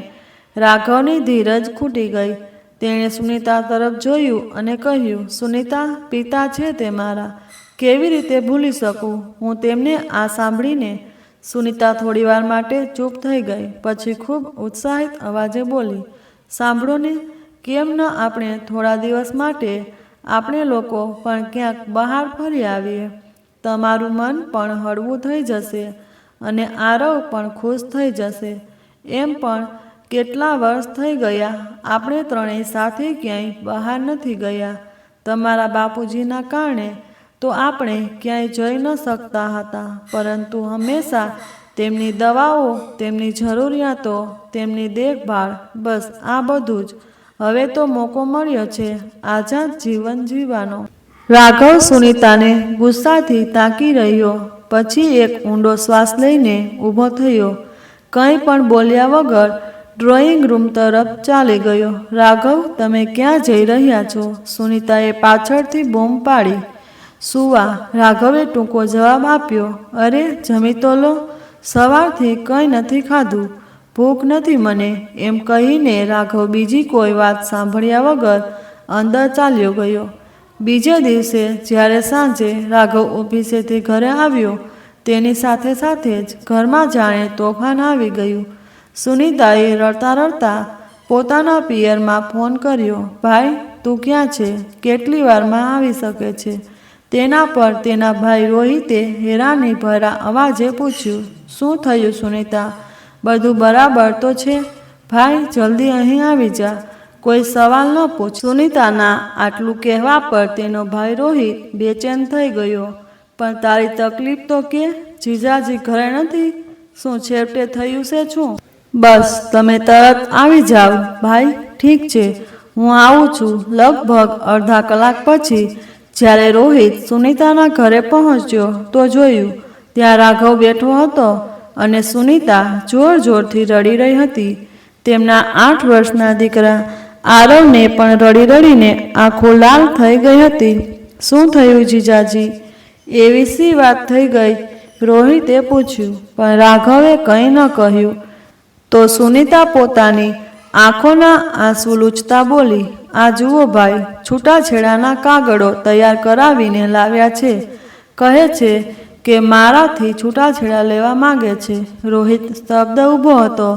રાઘવની ધીરજ ખૂટી ગઈ. તેણે સુનીતા તરફ જોયું અને કહ્યું, સુનીતા, પિતા છે તે મારા. કેવી રીતે ભૂલી શકું હું તેમને? આ સાંભળીને સુનીતા થોડીવાર માટે ચૂપ થઈ ગઈ. પછી ખૂબ ઉત્સાહિત અવાજે બોલી, સાંભળો ને, કેમ ન આપણે થોડા દિવસ માટે આપણે લોકો પણ ક્યાંક બહાર ફરી આવીએ? તમારું મન પણ હળવું થઈ જશે, અને આરવ પણ ખુશ થઈ જશે. એમ પણ કેટલા વર્ષ થઈ ગયા આપણે ત્રણેય સાથે ક્યાંય બહાર નથી ગયા. તમારા બાપુજીના કારણે તો આપણે ક્યાંય જઈ ન શકતા હતા, પરંતુ હંમેશા તેમની દવાઓ, તેમની જરૂરિયાતો, તેમની દેખભાળ, બસ આ બધું જ. હવે તો મોકો મળ્યો છે આઝાદ જીવન જીવવાનો. રાઘવ સુનીતાને ગુસ્સાથી તાકી રહ્યો. પછી એક ઊંડો શ્વાસ લઈને ઊભો થયો. કંઈ પણ બોલ્યા વગર ડ્રોઈંગ રૂમ તરફ ચાલી ગયો. રાઘવ, તમે ક્યાં જઈ રહ્યા છો? સુનીતાએ પાછળથી બૂમ પાડી. સુવા, રાઘવે ટૂંકો જવાબ આપ્યો. અરે, જમી તો લો. સવારથી કંઈ નથી ખાધું, ભૂખ નથી મને. એમ કહીને રાઘવ બીજી કોઈ વાત સાંભળ્યા વગર અંદર ચાલ્યો ગયો. બીજે દિવસે જ્યારે સાંજે રાઘવ ઓફિસેથી ઘરે આવ્યો, તેની સાથે સાથે જ ઘરમાં જાણે તોફાન આવી ગયું. સુનીતાએ રડતા રડતા પોતાના પિયરમાં ફોન કર્યો. ભાઈ, તું ક્યાં છે? કેટલી વારમાં આવી શકે છે? તેના પર તેના ભાઈ રોહિતે હેરાની ભરા અવાજે પૂછ્યું. શું થયું સુનીતા? બધું બરાબર તો છે? ભાઈ, જલ્દી અહીં આવી જા. કોઈ સવાલ ન પૂછ. સુનીતાના આટલું કહેવા પર તેનો ભાઈ રોહિત બેચેન થઈ ગયો. પણ તારી તકલીફ તો કે? જીજાજી ઘરે નથી? શું છેવટે થયું છે શું? બસ તમે તરત આવી જાવ. ભાઈ, ઠીક છે, હું આવું છું. લગભગ અડધા કલાક પછી જ્યારે રોહિત સુનીતાના ઘરે પહોંચ્યો તો જોયું ત્યાં રાઘવ બેઠો હતો અને સુનીતા જોર જોરથી રડી રહી હતી. તેમના 8 વર્ષના દીકરા આરવને પણ રડી રડીને આંખો લાલ થઈ ગઈ હતી. શું થયું જીજાજી? એવી સી વાત થઈ ગઈ? રોહિતે પૂછ્યું. પણ રાઘવે કંઈ ન કહ્યું. તો સુનીતા પોતાની આંખોના આંસુ લૂછતા બોલી, આ જુઓ ભાઈ, છૂટાછેડાના કાગળો તૈયાર કરાવીને લાવ્યા છે. કહે છે કે મારાથી છૂટાછેડા લેવા માંગે છે. રોહિત સ્તબ્ધ ઊભો હતો.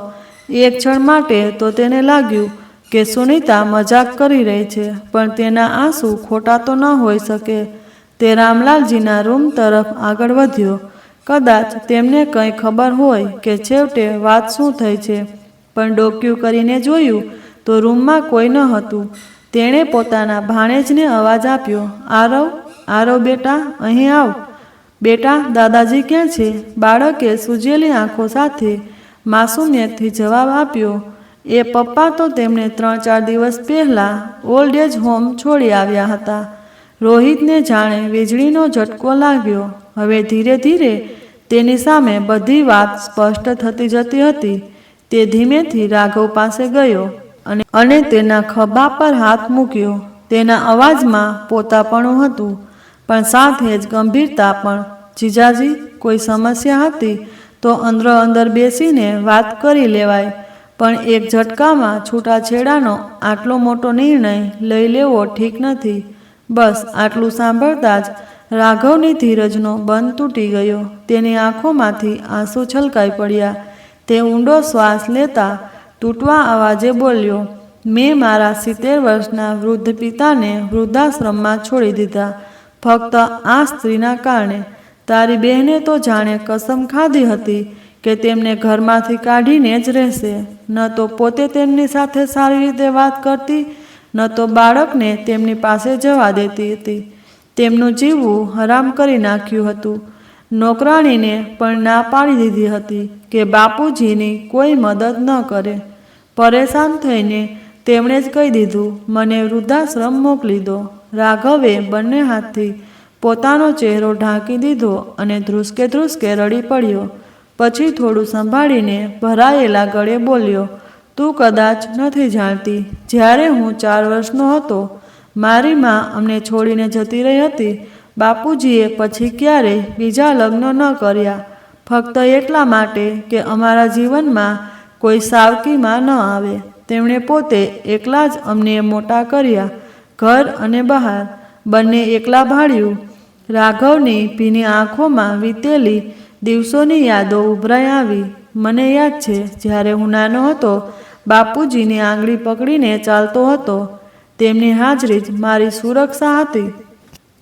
એક ક્ષણ માટે તો તેને લાગ્યું કે સુનીતા મજાક કરી રહી છે, પણ તેના આંસુ ખોટા તો ન હોઈ શકે. તે રામલાલજીના રૂમ તરફ આગળ વધ્યો. કદાચ તેમને કંઈ ખબર હોય કે છેવટે વાત શું થઈ છે, પણ ડોક્યું કરીને જોયું તો રૂમમાં કોઈ ન હતું. તેણે પોતાના ભાણેજને અવાજ આપ્યો, આરવ, આરવ બેટા, અહીં આવ. બેટા, દાદાજી ક્યાં છે? બાળકે સૂજેલી આંખો સાથે માસુમિયતથી જવાબ આપ્યો, એ પપ્પા તો તેમને 3-4 દિવસ પહેલાં ઓલ્ડ એજ હોમ છોડી આવ્યા હતા. રોહિતને જાણે વીજળીનો ઝટકો લાગ્યો. હવે ધીરે ધીરે તેની સામે બધી વાત સ્પષ્ટ થતી જતી હતી. તે ધીમેથી રાઘવ પાસે ગયો અને તેના ખભા પર હાથ મૂક્યો. તેના અવાજમાં પોતાપણું હતું, પણ સાથે જ ગંભીરતા પણ. જીજાજી, કોઈ સમસ્યા હતી તો અંદર બેસીને વાત કરી લેવાય, પણ એક ઝટકામાં છૂટાછેડાનો આટલો મોટો નિર્ણય લઈ લેવો ઠીક નથી. બસ આટલું સાંભળતા જ રાઘવની ધીરજનો બંધ તૂટી ગયો. તેની આંખોમાંથી આંસુ છલકાઈ પડ્યા. તે ઊંડો શ્વાસ લેતા તૂટવા અવાજે બોલ્યો, મેં મારા 70 વર્ષના વૃદ્ધ પિતાને વૃદ્ધાશ્રમમાં છોડી દીધા, ફક્ત આ સ્ત્રીના કારણે. તારી બહેને તો જાણે કસમ ખાધી હતી કે તેમને ઘરમાંથી કાઢીને જ રહેશે. ન તો પોતે તેમની સાથે સારી રીતે વાત કરતી, ન તો બાળકને તેમની પાસે જવા દેતી હતી. તેમનું જીવવું હરામ કરી નાખ્યું હતું. નોકરાણીને પણ ના પાડી દીધી હતી કે બાપુજીની કોઈ મદદ ન કરે. પરેશાન થઈને તેમણે જ કહી દીધું, મને વૃદ્ધાશ્રમ મોકલી દો. રાઘવે બંને હાથથી પોતાનો ચહેરો ઢાંકી દીધો અને ધ્રુસકે ધ્રુસકે રડી પડ્યો. પછી થોડું સંભાળીને ભરાયેલા ગળે બોલ્યો, તું કદાચ નથી જાણતી, જ્યારે હું 4 વર્ષનો હતો, મારી માં અમને છોડીને જતી રહી હતી. બાપુજીએ પછી ક્યારેય બીજા લગ્ન ન કર્યા, ફક્ત એટલા માટે કે અમારા જીવનમાં કોઈ સાવકીમાં ન આવે. તેમણે પોતે એકલા જ અમને મોટા કર્યા, ઘર અને બહાર બંને એકલા ભાળ્યું. રાઘવની ભીની આંખોમાં વીતેલી દિવસોની યાદો ઉભરાઈ આવી. મને યાદ છે, જ્યારે હું નાનો હતો, બાપુજીની આંગળી પકડીને ચાલતો હતો. તેમની હાજરી જ મારી સુરક્ષા હતી.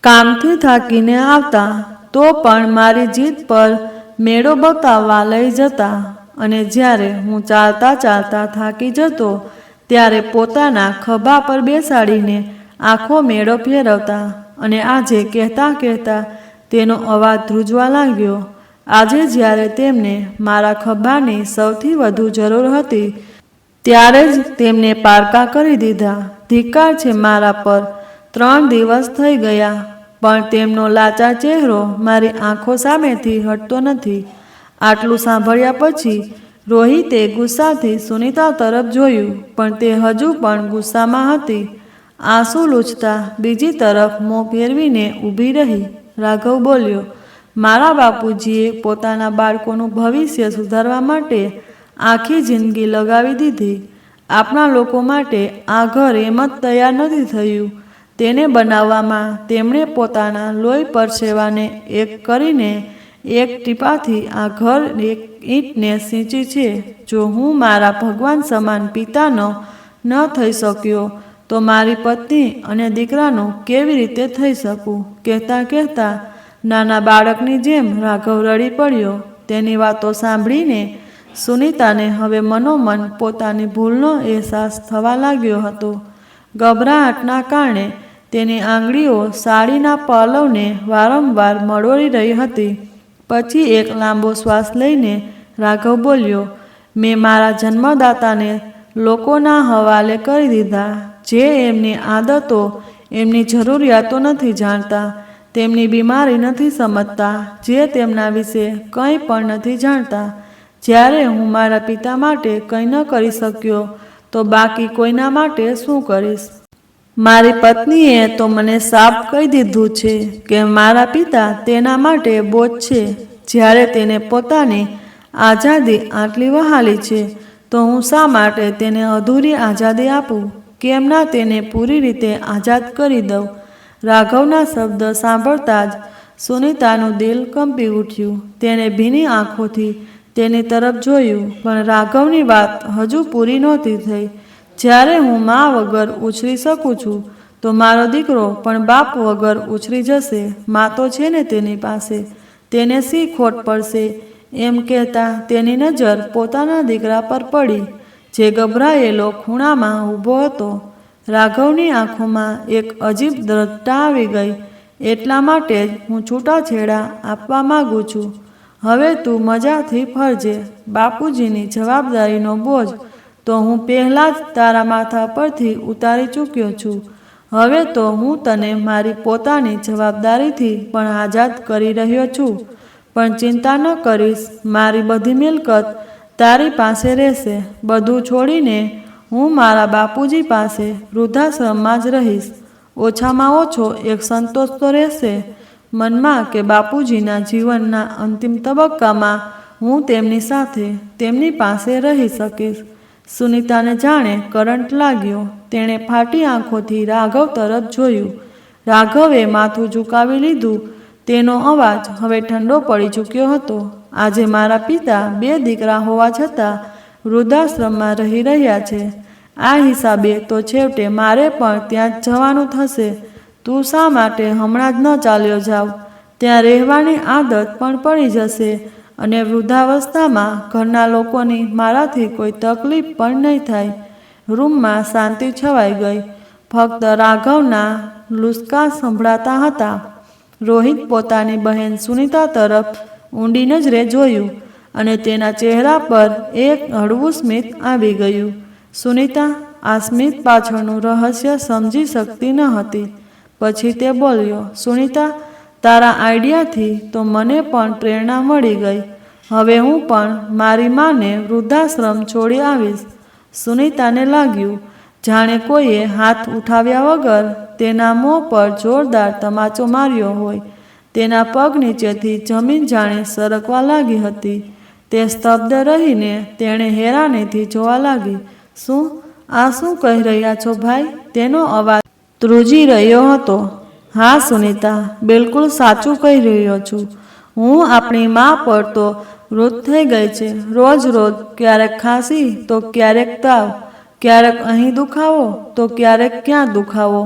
કામથી થાકીને આવતા તો પણ મારી જીદ પર મેળો બતાવવા લઈ જતા, અને જ્યારે હું ચાલતા ચાલતા થાકી જતો ત્યારે પોતાના ખભા પર બેસાડીને આખો મેળો ફેરવતા. અને આજે કહેતા કહેતા તેનો અવાજ ધ્રુજવા લાગ્યો. આજે જ્યારે તેમને મારા ખભાની સૌથી વધુ જરૂર હતી, ત્યારે જ તેમને પારકા કરી દીધા. ધિક્કાર છે મારા પર. 3 દિવસ થઈ ગયા, પણ તેમનો લાચાર ચહેરો મારી આંખો સામેથી હટતો નથી. આટલું સાંભળ્યા પછી રોહિતે ગુસ્સાથી સુનીતા તરફ જોયું, પણ તે હજુ પણ ગુસ્સામાં હતી. આંસુ લૂછતા બીજી તરફ મોં ફેરવીને ઊભી રહી. રાઘવ બોલ્યો, મારા બાપુજીએ પોતાના બાળકોનું ભવિષ્ય સુધારવા માટે આખી જિંદગી લગાવી દીધી. આપણા લોકો માટે આ ઘર એમ જ તૈયાર નથી થયું. તેને બનાવવામાં તેમણે પોતાના લોહી પરસેવાને એક કરીને એક ટીપાથી આ ઘર એક ઈંટને સિંચી છે. જો હું મારા ભગવાન સમાન પિતાનો ન થઈ શક્યો તો મારી પત્ની અને દીકરાનું કેવી રીતે થઈ શકું? કહેતા કહેતા નાના બાળકની જેમ રાઘવ રડી પડ્યો. તેની વાતો સાંભળીને સુનીતાને હવે મનોમન પોતાની ભૂલનો અહેસાસ થવા લાગ્યો હતો. ગભરાટના કારણે તેની આંગળીઓ સાડીના પલ્લવને વારંવાર મળોળી રહી હતી. પછી એક લાંબો શ્વાસ લઈને રાઘવ બોલ્યો, મેં મારા જન્મદાતાને લોકોના હવાલે કરી દીધા, જે એમની આદતો, એમની જરૂરિયાતો નથી જાણતા. તેમની બીમારી નથી સમજતા, જે તેમના વિશે કંઈ પણ નથી જાણતા. જ્યારે હું મારા પિતા માટે કંઈ ન કરી શક્યો તો બાકી કોઈના માટે શું કરીશ? મારી પત્નીએ તો મને સાફ કહી દીધું છે કે મારા પિતા તેના માટે બોજ છે. જ્યારે તેને પોતાની આઝાદી આટલી વહાલી છે તો હું શા માટે તેને અધૂરી આઝાદી આપું? કેમ ના તેને પૂરી રીતે આઝાદ કરી દઉં? રાઘવના શબ્દ સાંભળતા જ સુનીતાનું દિલ કંપી ઉઠ્યું. તેણે ભીની આંખોથી તેની તરફ જોયું, પણ રાઘવની વાત હજુ પૂરી નહોતી થઈ. જ્યારે હું મા વગર ઉછરી શકું છું તો મારો દીકરો પણ બાપ વગર ઉછરી જશે. મા તો છે ને તેની પાસે, તેને શી ખોટ પડશે? એમ કહેતા તેની નજર પોતાના દીકરા પર પડી, જે ગભરાયેલો ખૂણામાં ઊભો હતો. રાઘવની આંખોમાં એક અજીબ દ્રઢતા આવી ગઈ. એટલા માટે જ હું છૂટાછેડા આપવા માગું છું. હવે તું મજાથી ફરજે. બાપુજીની જવાબદારીનો બોજ તો હું પહેલાં જ તારા માથા પરથી ઉતારી ચૂક્યો છું. હવે તો હું તને મારી પોતાની જવાબદારીથી પણ આઝાદ કરી રહ્યો છું. પણ ચિંતા ન કરીશ, મારી બધી મિલકત તારી પાસે રહેશે. બધું છોડીને હું મારા બાપુજી પાસે વૃદ્ધાશ્રમમાં જ રહીશ. ઓછામાં ઓછો એક સંતોષ તો રહેશે મનમાં કે બાપુજીના જીવનના અંતિમ તબક્કામાં હું તેમની સાથે, તેમની પાસે રહી શકીશ. સુનીતાને જાણે કરંટ લાગ્યો. તેણે ફાટી આંખોથી રાઘવ તરફ જોયું. રાઘવે માથું ઝુકાવી લીધું. તેનો અવાજ હવે ઠંડો પડી ચૂક્યો હતો. આજે મારા પિતા 2 દીકરા હોવા છતાં વૃદ્ધાશ્રમમાં રહી રહ્યા છે. આ હિસાબે તો છેવટે મારે પણ ત્યાં જ જવાનું થશે. તું શા માટે હમણાં જ ન ચાલ્યો જાવ? ત્યાં રહેવાની આદત પણ પડી જશે અને વૃદ્ધાવસ્થામાં ઘરના લોકોની મારાથી કોઈ તકલીફ પણ નહીં થાય. રૂમમાં શાંતિ છવાઈ ગઈ. ફક્ત રાઘવના લુસકા સંભળાતા હતા. રોહિત પોતાની બહેન સુનીતા તરફ ઊંડી નજરે જોયું અને તેના ચહેરા પર એક હળવું સ્મિત આવી ગયું. સુનીતા આ સ્મિત પાછળનું રહસ્ય સમજી શકતી ન હતી. પછી તે બોલ્યો, સુનીતા, તારા આઈડિયાથી તો મને પણ પ્રેરણા મળી ગઈ. હવે હું પણ મારી માને વૃદ્ધાશ્રમ છોડી આવીશ. સુનીતાને લાગ્યું જાણે કોઈએ હાથ ઉઠાવ્યા વગર તેના મોં પર જોરદાર તમાચો માર્યો હોય. તેના પગ નીચેથી જમીન જાણે સરકવા લાગી હતી. તે સ્તબ્ધ રહીને તેણે હેરાનીથી જોવા લાગી. શું કહી રહ્યા છો ભાઈ? તેનો અવાજ ધ્રુજી રહ્યો હતો. હા સુનીતા, બિલકુલ સાચું કહી રહ્યો છું. હું આપણી મા પર તો વૃદ્ધ થઈ ગઈ છે. રોજ રોજ ક્યારેક ખાંસી તો ક્યારેક તાવ, ક્યારેક અહીં દુખાવો તો ક્યારેક ક્યાં દુખાવો.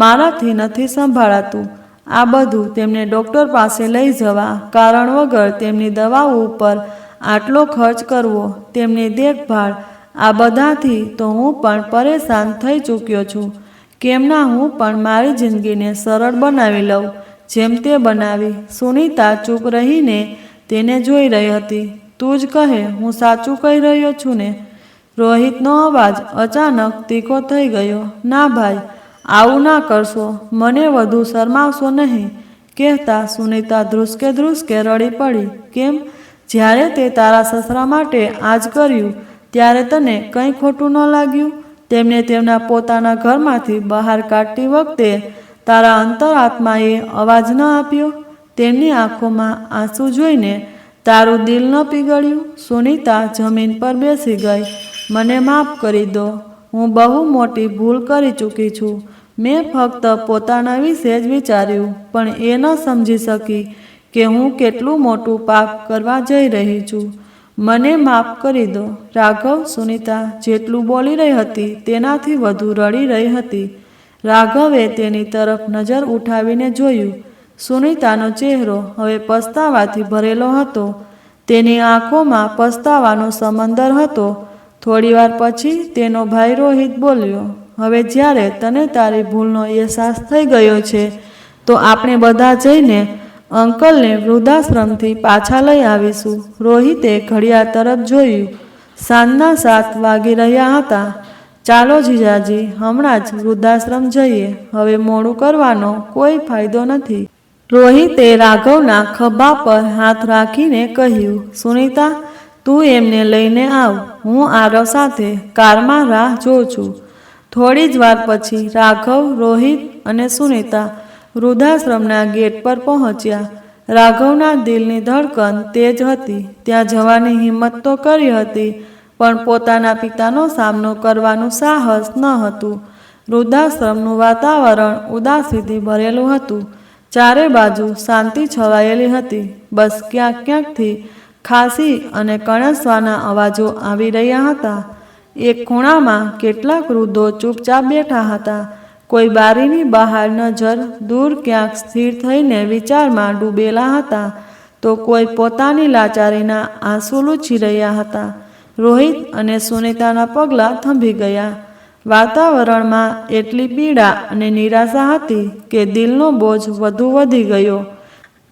મારાથી નથી સંભાળાતું. આ બધું તેમને ડૉક્ટર પાસે લઈ જવા, કારણ વગર તેમની દવાઓ ઉપર આટલો ખર્ચ કરવો, તેમની દેખભાળ, આ બધાથી તો હું પણ પરેશાન થઈ ચૂક્યો છું. કેમ ના હું પણ મારી જિંદગીને સરળ બનાવી લઉં જેમ તે બનાવી. સુનીતા ચૂપ રહીને તેને જોઈ રહી હતી. તું જ કહે, હું સાચું કહી રહ્યો છું ને? રોહિતનો અવાજ અચાનક તીખો થઈ ગયો. ના ભાઈ, આવું ના કરશો. મને વધુ શરમાવશો નહીં, કહેતા સુનીતા ધ્રુસકે ધ્રુસકે રડી પડી. કેમ? જ્યારે તે તારા સસરા માટે આજ કર્યું ત્યારે તને કંઈ ખોટું ન લાગ્યું? તેમને તેમના પોતાના ઘરમાંથી બહાર કાઢતી વખતે તારા અંતરાત્માએ અવાજ ન આપ્યો? તેમની આંખોમાં આંસુ જોઈને તારું દિલ ન પીગળ્યું? સુનીતા જમીન પર બેસી ગઈ. મને માફ કરી દો. હું બહુ મોટી ભૂલ કરી ચૂકી છું. મેં ફક્ત પોતાના વિશે જ વિચાર્યું, પણ એ ન સમજી શકી કે હું કેટલું મોટું પાપ કરવા જઈ રહી છું. મને માફ કરી દો. રાઘવ સુનીતા જેટલું બોલી રહી હતી તેનાથી વધુ રડી રહી હતી. રાઘવે તેની તરફ નજર ઉઠાવીને જોયું. સુનીતાનો ચહેરો હવે પસ્તાવાથી ભરેલો હતો. તેની આંખોમાં પસ્તાવાનો સમંદર હતો. થોડીવાર પછી તેનો ભાઈ રોહિત બોલ્યો, હવે જ્યારે તને તારી ભૂલનો અહેસાસ થઈ ગયો છે તો આપણે બધા જઈને અંકલને વૃદ્ધાશ્રમથી પાછા લઈ આવીશું. રોહિતે ઘડિયાળ તરફ જોયું. સાંજના 7 વાગી રહ્યા હતા. ચાલો જીજાજી, હમણાં જ વૃદ્ધાશ્રમ જઈએ. હવે મોડું કરવાનો કોઈ ફાયદો નથી. રોહિતે રાઘવના ખભા પર હાથ રાખીને કહ્યું, સુનીતા, તું એમને લઈને આવ. હું આરવ સાથે કારમાં રાહ જોઉં છું. થોડી જ વાર પછી રાઘવ, રોહિત અને સુનીતા વૃદ્ધાશ્રમના ગેટ પર પહોંચ્યા. રાઘવના દિલની ધડકન તેજ હતી. ત્યાં જવાની હિંમત તો કરી હતી, પણ પોતાના પિતાનો સામનો કરવાનું સાહસ ન હતું. વૃદ્ધાશ્રમનું વાતાવરણ ઉદાસીથી ભરેલું હતું. ચારે બાજુ શાંતિ છવાયેલી હતી. બસ ક્યાંક ક્યાંકથી ખાંસી અને કણસવાના અવાજો આવી રહ્યા હતા. એક ખૂણામાં કેટલાક વૃદ્ધો ચૂપચાપ બેઠા હતા. કોઈ બારીની બહાર નજર દૂર ક્યાંક સ્થિર થઈને વિચારમાં ડૂબેલા હતા, તો કોઈ પોતાની લાચારીના આંસુ લૂછી રહ્યા હતા. રોહિત અને સુનીતાના પગલાં થંભી ગયા. વાતાવરણમાં એટલી પીડા અને નિરાશા હતી કે દિલનો બોજ વધુ વધી ગયો.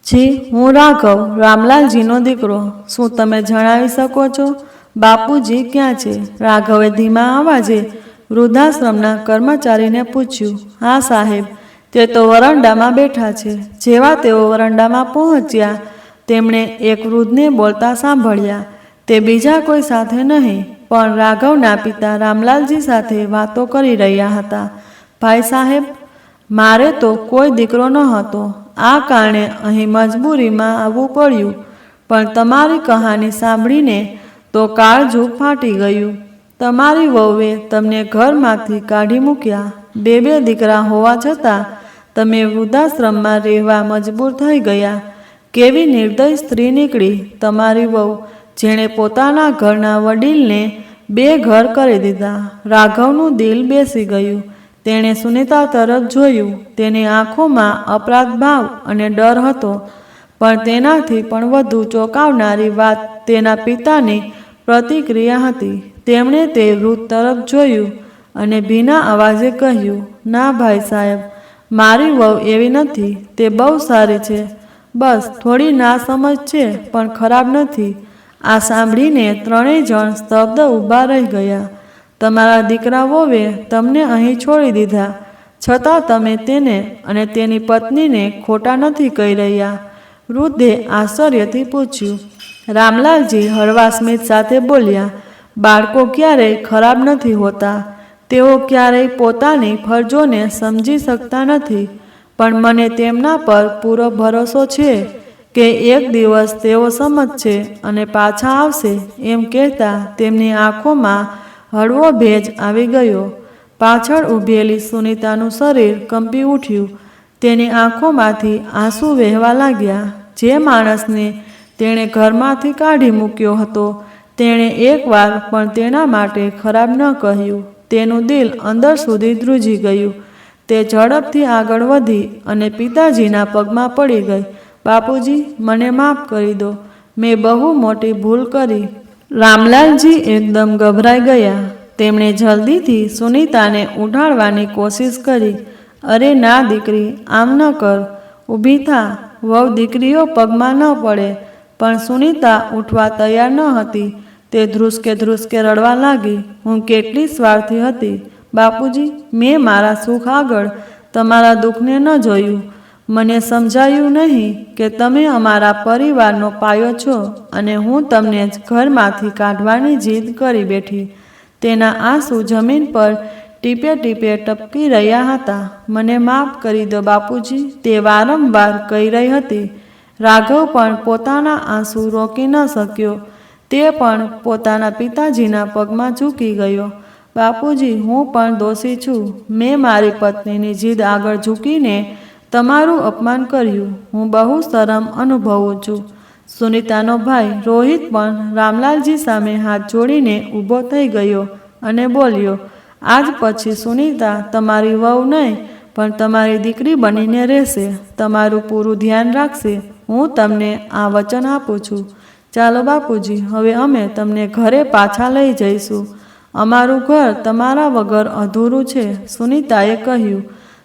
જી, હું રાઘવ, રામલાલજીનો દીકરો. શું તમે જણાવી શકો છો, બાપુજી ક્યાં છે? રાઘવે ધીમા અવાજે વૃદ્ધાશ્રમના કર્મચારીને પૂછ્યું. હા સાહેબ, તે તો વરંડામાં બેઠા છે. જેવા તેઓ વરંડામાં પહોંચ્યા, તેમણે એક વૃદ્ધને બોલતા સાંભળ્યા. તે બીજા કોઈ સાથે નહીં, પણ રાઘવના પિતા રામલાલજી સાથે વાતો કરી રહ્યા હતા. ભાઈ સાહેબ, મારે તો કોઈ દીકરો ન હતો. આ કારણે અહીં મજબૂરીમાં આવવું પડ્યું. પણ તમારી કહાની સાંભળીને તો કાળજું ફાટી ગયું. તમારી વહુએ તમને ઘરમાંથી કાઢી મૂક્યા. બે દીકરા હોવા છતાં તમે વૃદ્ધાશ્રમમાં રહેવા મજબૂર થઈ ગયા. કેવી નિર્દય સ્ત્રી નીકળી તમારી વહુ, જેણે પોતાના ઘરના વડીલને બે ઘર કરી દીધા. રાઘવનું દિલ બેસી ગયું. તેણે સુનીતા તરફ જોયું. તેની આંખોમાં અપરાધ ભાવ અને ડર હતો. પણ તેનાથી પણ વધુ ચોંકાવનારી વાત તેના પિતાની પ્રતિક્રિયા હતી. તેમણે તે વૃદ્ધ તરફ જોયું અને ભીના અવાજે કહ્યું, ના ભાઈ સાહેબ, મારી વહુ એવી નથી. તે બહુ સારી છે. બસ થોડી નાસમજ છે, પણ ખરાબ નથી. આ સાંભળીને ત્રણેય જણ સ્તબ્ધ ઊભા રહી ગયા. તમારા દીકરા વહુએ તમને અહીં છોડી દીધા, છતાં તમે તેને અને તેની પત્નીને ખોટા નથી કહી રહ્યા? વૃદ્ધે આશ્ચર્યથી પૂછ્યું. રામલાલજી હળવા સ્મિત સાથે બોલ્યા, બાળકો ક્યારેય ખરાબ નથી હોતા. તેઓ ક્યારેય પોતાની ફરજોને સમજી શકતા નથી. પણ મને તેમના પર પૂરો ભરોસો છે કે એક દિવસ તેઓ સમજશે અને પાછા આવશે. એમ કહેતા તેમની આંખોમાં હળવો ભેજ આવી ગયો. પાછળ ઊભેલી સુનીતાનું શરીર કંપી ઉઠ્યું. તેની આંખોમાંથી આંસુ વહેવા લાગ્યા. જે માણસને તેણે ઘરમાંથી કાઢી મૂક્યો હતો, તેણે એકવાર પણ તેના માટે ખરાબ ન કહ્યું. તેનું દિલ અંદર સુધી ધ્રુજી ગયું. તે ઝડપથી આગળ વધી અને પિતાજીના પગમાં પડી ગઈ. બાપુજી, મને માફ કરી દો. મેં બહુ મોટી ભૂલ કરી. રામલાલજી એકદમ ગભરાઈ ગયા. તેમણે જલ્દીથી સુનીતાને ઉઠાડવાની કોશિશ કરી. અરે ના દીકરી, આમ ન કર. ઊભી થા. વહુ દીકરીઓ પગમાં ન પડે. પણ સુનીતા ઉઠવા તૈયાર ન હતી. તે ધ્રુસકે રડવા લાગી. હું કેટલી સ્વાર્થી હતી. બાપુજી, મેં મારા સુખ આગળ તમારા દુઃખને ન જોયું. મને સમજાયું નહીં કે તમે અમારા પરિવારનો પાયો છો અને હું તમને જ ઘરમાંથી કાઢવાની જીદ કરી બેઠી. તેના આંસુ જમીન પર ટીપે ટીપે ટપકી રહ્યા હતા. મને માફ કરી દો બાપુજી, તે વારંવાર કહી રહી હતી. રાઘવ પણ પોતાના આંસુ રોકી ન શક્યો. તે પણ પોતાના પિતાજીના પગમાં ઝૂકી ગયો. બાપુજી, હું પણ દોષી છું. મેં મારી પત્નીની જીદ આગળ ઝૂકીને તમારું અપમાન કર્યું. હું બહુ શરમ અનુભવું છું. સુનીતાનો ભાઈ રોહિત પણ રામલાલજી સામે હાથ જોડીને ઊભો થઈ ગયો અને બોલ્યો, આજ પછી સુનીતા તમારી વહુ નહીં, પણ તમારી દીકરી બનીને રહેશે. તમારું પૂરું ધ્યાન રાખશે. હું તમને આ વચન આપું છું. ચાલો બાપુજી, હવે અમે તમને ઘરે પાછા લઈ જઈશું. અમારું ઘર તમારા વગર અધૂરું છે, સુનીતાએ કહ્યું.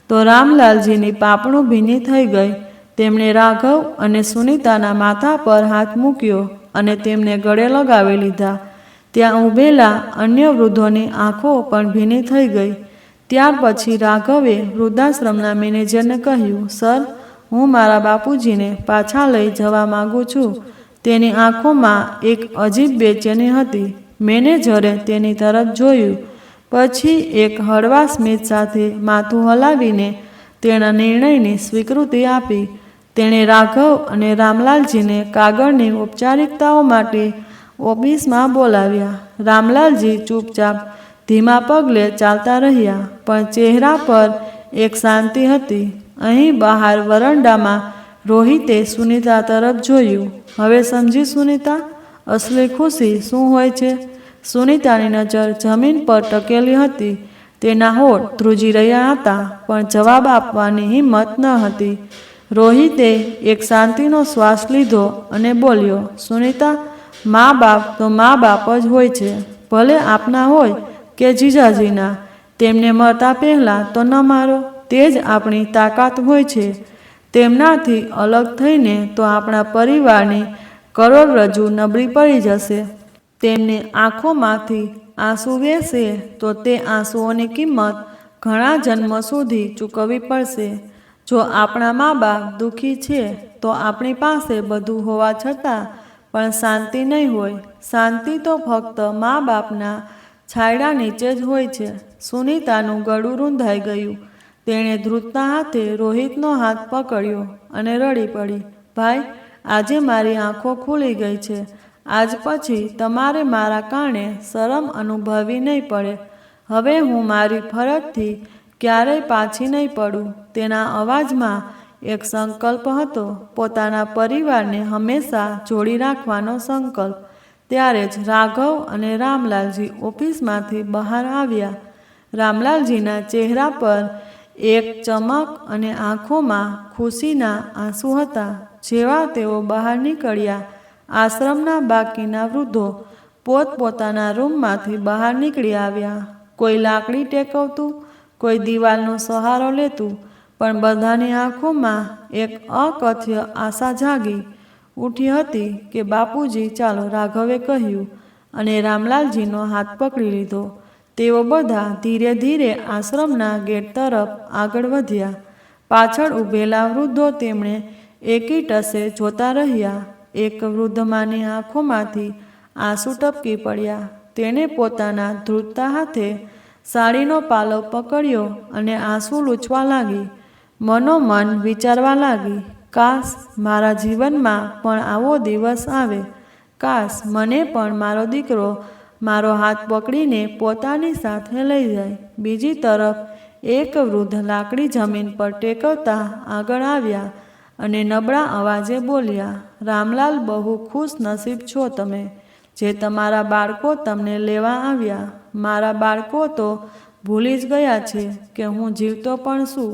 તો રામલાલજીની પાપણું ભીની થઈ ગઈ. તેમણે રાઘવ અને સુનીતાના માથા પર હાથ મૂક્યો અને તેમને ગળે લગાવી લીધા. ત્યાં ઊભેલા અન્ય વૃદ્ધોની આંખો પણ ભીની થઈ ગઈ. ત્યાર પછી રાઘવે વૃદ્ધાશ્રમના મેનેજરને કહ્યું, સર, હું મારા બાપુજીને પાછા લઈ જવા માંગુ છું. તેની આંખોમાં એક અજીબ બેચેની હતી. મેનેજરે તેની તરફ જોયું. પછી એક હળવા સ્મિત સાથે માથું હલાવીને તેના નિર્ણયની સ્વીકૃતિ આપી. તેણે રાઘવ અને રામલાલજીને કાગળની ઔપચારિકતાઓ માટે ઓફિસમાં બોલાવ્યા. રામલાલજી ચૂપચાપ ધીમા પગલે ચાલતા રહ્યા, પણ ચહેરા પર એક શાંતિ હતી. અહીં બહાર વરંડામાં રોહિતે સુનીતા તરફ જોયું. હવે સમજી સુનીતા, અસલી ખુશી શું હોય છે? સુનીતાની નજર જમીન પર ટકેલી હતી. તેના હોઠ ધ્રુજી રહ્યા હતા, પણ જવાબ આપવાની હિંમત ન હતી. રોહિતે એક શાંતિનો શ્વાસ લીધો અને બોલ્યો, સુનીતા, મા બાપ તો મા બાપ જ હોય છે, ભલે આપના હોય કે જીજાજીના. તેમને મળતા પહેલાં તો ન મારો. તે જ આપણી તાકાત હોય છે. તેમનાથી અલગ થઈને તો આપણા પરિવારની કરોડરજ્જુ નબળી પડી જશે. તેમની આંખોમાંથી આંસુ વહેશે તો તે આંસુઓની કિંમત ઘણા જન્મ સુધી ચૂકવવી પડશે. જો આપણા મા બાપ દુઃખી છે તો આપણી પાસે બધું હોવા છતાં પણ શાંતિ નહીં હોય. શાંતિ તો ફક્ત મા બાપના છાંયડા નીચે જ હોય છે. સુનીતાનું ગળું રૂંધાઈ ગયું. તેણે ધ્રુજતા હાથે રોહિતનો હાથ પકડ્યો અને રડી પડી. ભાઈ, આજે મારી આંખો ખુલી ગઈ છે. આજ પછી તમારે મારા કારણે શરમ અનુભવવી નહીં પડે. હવે હું મારી ફરજથી ક્યારેય પાછી નહીં પડું. તેના અવાજમાં એક સંકલ્પ હતો, પોતાના પરિવારને હંમેશા જોડી રાખવાનો સંકલ્પ. ત્યારે જ રાઘવ અને રામલાલજી ઓફિસમાંથી બહાર આવ્યા. રામલાલજીના ચહેરા પર એક ચમક અને આંખોમાં ખુશીના આંસુ હતા. જેવા તેઓ બહાર નીકળ્યા, આશ્રમના બાકીના વૃદ્ધો પોતપોતાના રૂમમાંથી બહાર નીકળી આવ્યા. કોઈ લાકડી ટેકવતું, કોઈ દિવાલનો સહારો લેતું, પણ બધાની આંખોમાં એક અકથ્ય આશા જાગી ઉઠી હતી કે બાપુજી ચાલો, રાઘવે કહ્યું અને રામલાલજીનો હાથ પકડી લીધો. તેઓ બધા ધીરે ધીરે આશ્રમના ગેટ તરફ આગળ વધ્યા. પાછળ ઊભેલા વૃદ્ધો તેમણે એકીટસે જોતા રહ્યા. એક વૃદ્ધમાની આંખોમાંથી આંસુ ટપકી પડ્યા. તેણે પોતાના ધ્રુજતા હાથે સાડીનો પાલો પકડ્યો અને આંસુ લૂછવા લાગી. મનોમન વિચારવા લાગી, કાશ મારા જીવનમાં પણ આવો દિવસ આવે. કાશ મને પણ મારો દીકરો મારો હાથ પકડીને પોતાની સાથે લઈ જાય. બીજી તરફ એક વૃદ્ધ લાકડી જમીન પર ટેકવતા આગળ આવ્યા અને નબળા અવાજે બોલ્યા, રામલાલ, બહુ ખુશ નસીબ છો તમે, જે તમારા બાળકો તમને લેવા આવ્યા. મારા બાળકો તો ભૂલી જ ગયા છે કે હું જીવતો પણ છું.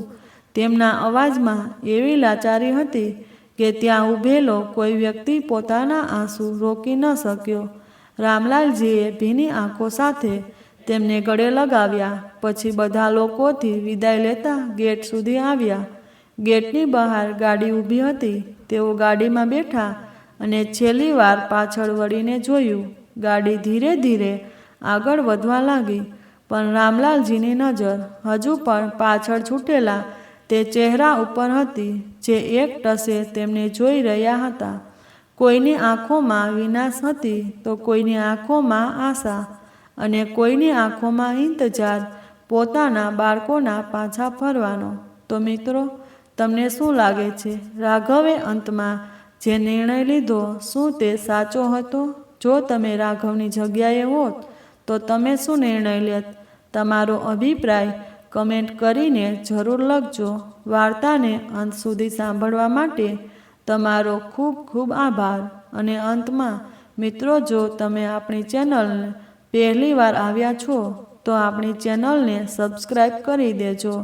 તેમના અવાજમાં એવી લાચારી હતી કે ત્યાં ઊભેલો કોઈ વ્યક્તિ પોતાના આંસુ રોકી ન શક્યો. રામલાલજીએ ભીની આંખો સાથે તેમને ગળે લગાવ્યા. પછી બધા લોકોથી વિદાય લેતા ગેટ સુધી આવ્યા. ગેટની બહાર ગાડી ઊભી હતી. તેઓ ગાડીમાં બેઠા અને છેલ્લી વાર પાછળ વળીને જોયું. ગાડી ધીરે ધીરે આગળ વધવા લાગી, પણ રામલાલજીની નજર હજુ પણ પાછળ છૂટેલા તે ચહેરા ઉપર હતી, જે એક ટસે તેમને જોઈ રહ્યા હતા. કોઈની આંખોમાં વિનાશ હતી તો કોઈની આંખોમાં આશા, અને કોઈની આંખોમાં ઇંતજાર પોતાના બાળકોના પાછા ફરવાનો. તો મિત્રો, તમને શું લાગે છે, રાઘવે અંતમાં જે નિર્ણય લીધો શું તે સાચો હતો? જો તમે રાઘવની જગ્યાએ હોત તો તમે શું નિર્ણય લેત? તમારો અભિપ્રાય કમેન્ટ કરીને જરૂર લખજો. વાર્તાને અંત સુધી સાંભળવા માટે તમારો ખૂબ ખૂબ આભાર. અને અંતમાં મિત્રો, જો તમે આપણી ચેનલને પહેલી વાર આવ્યા છો તો આપણી ચેનલને સબસ્ક્રાઈબ કરી દેજો.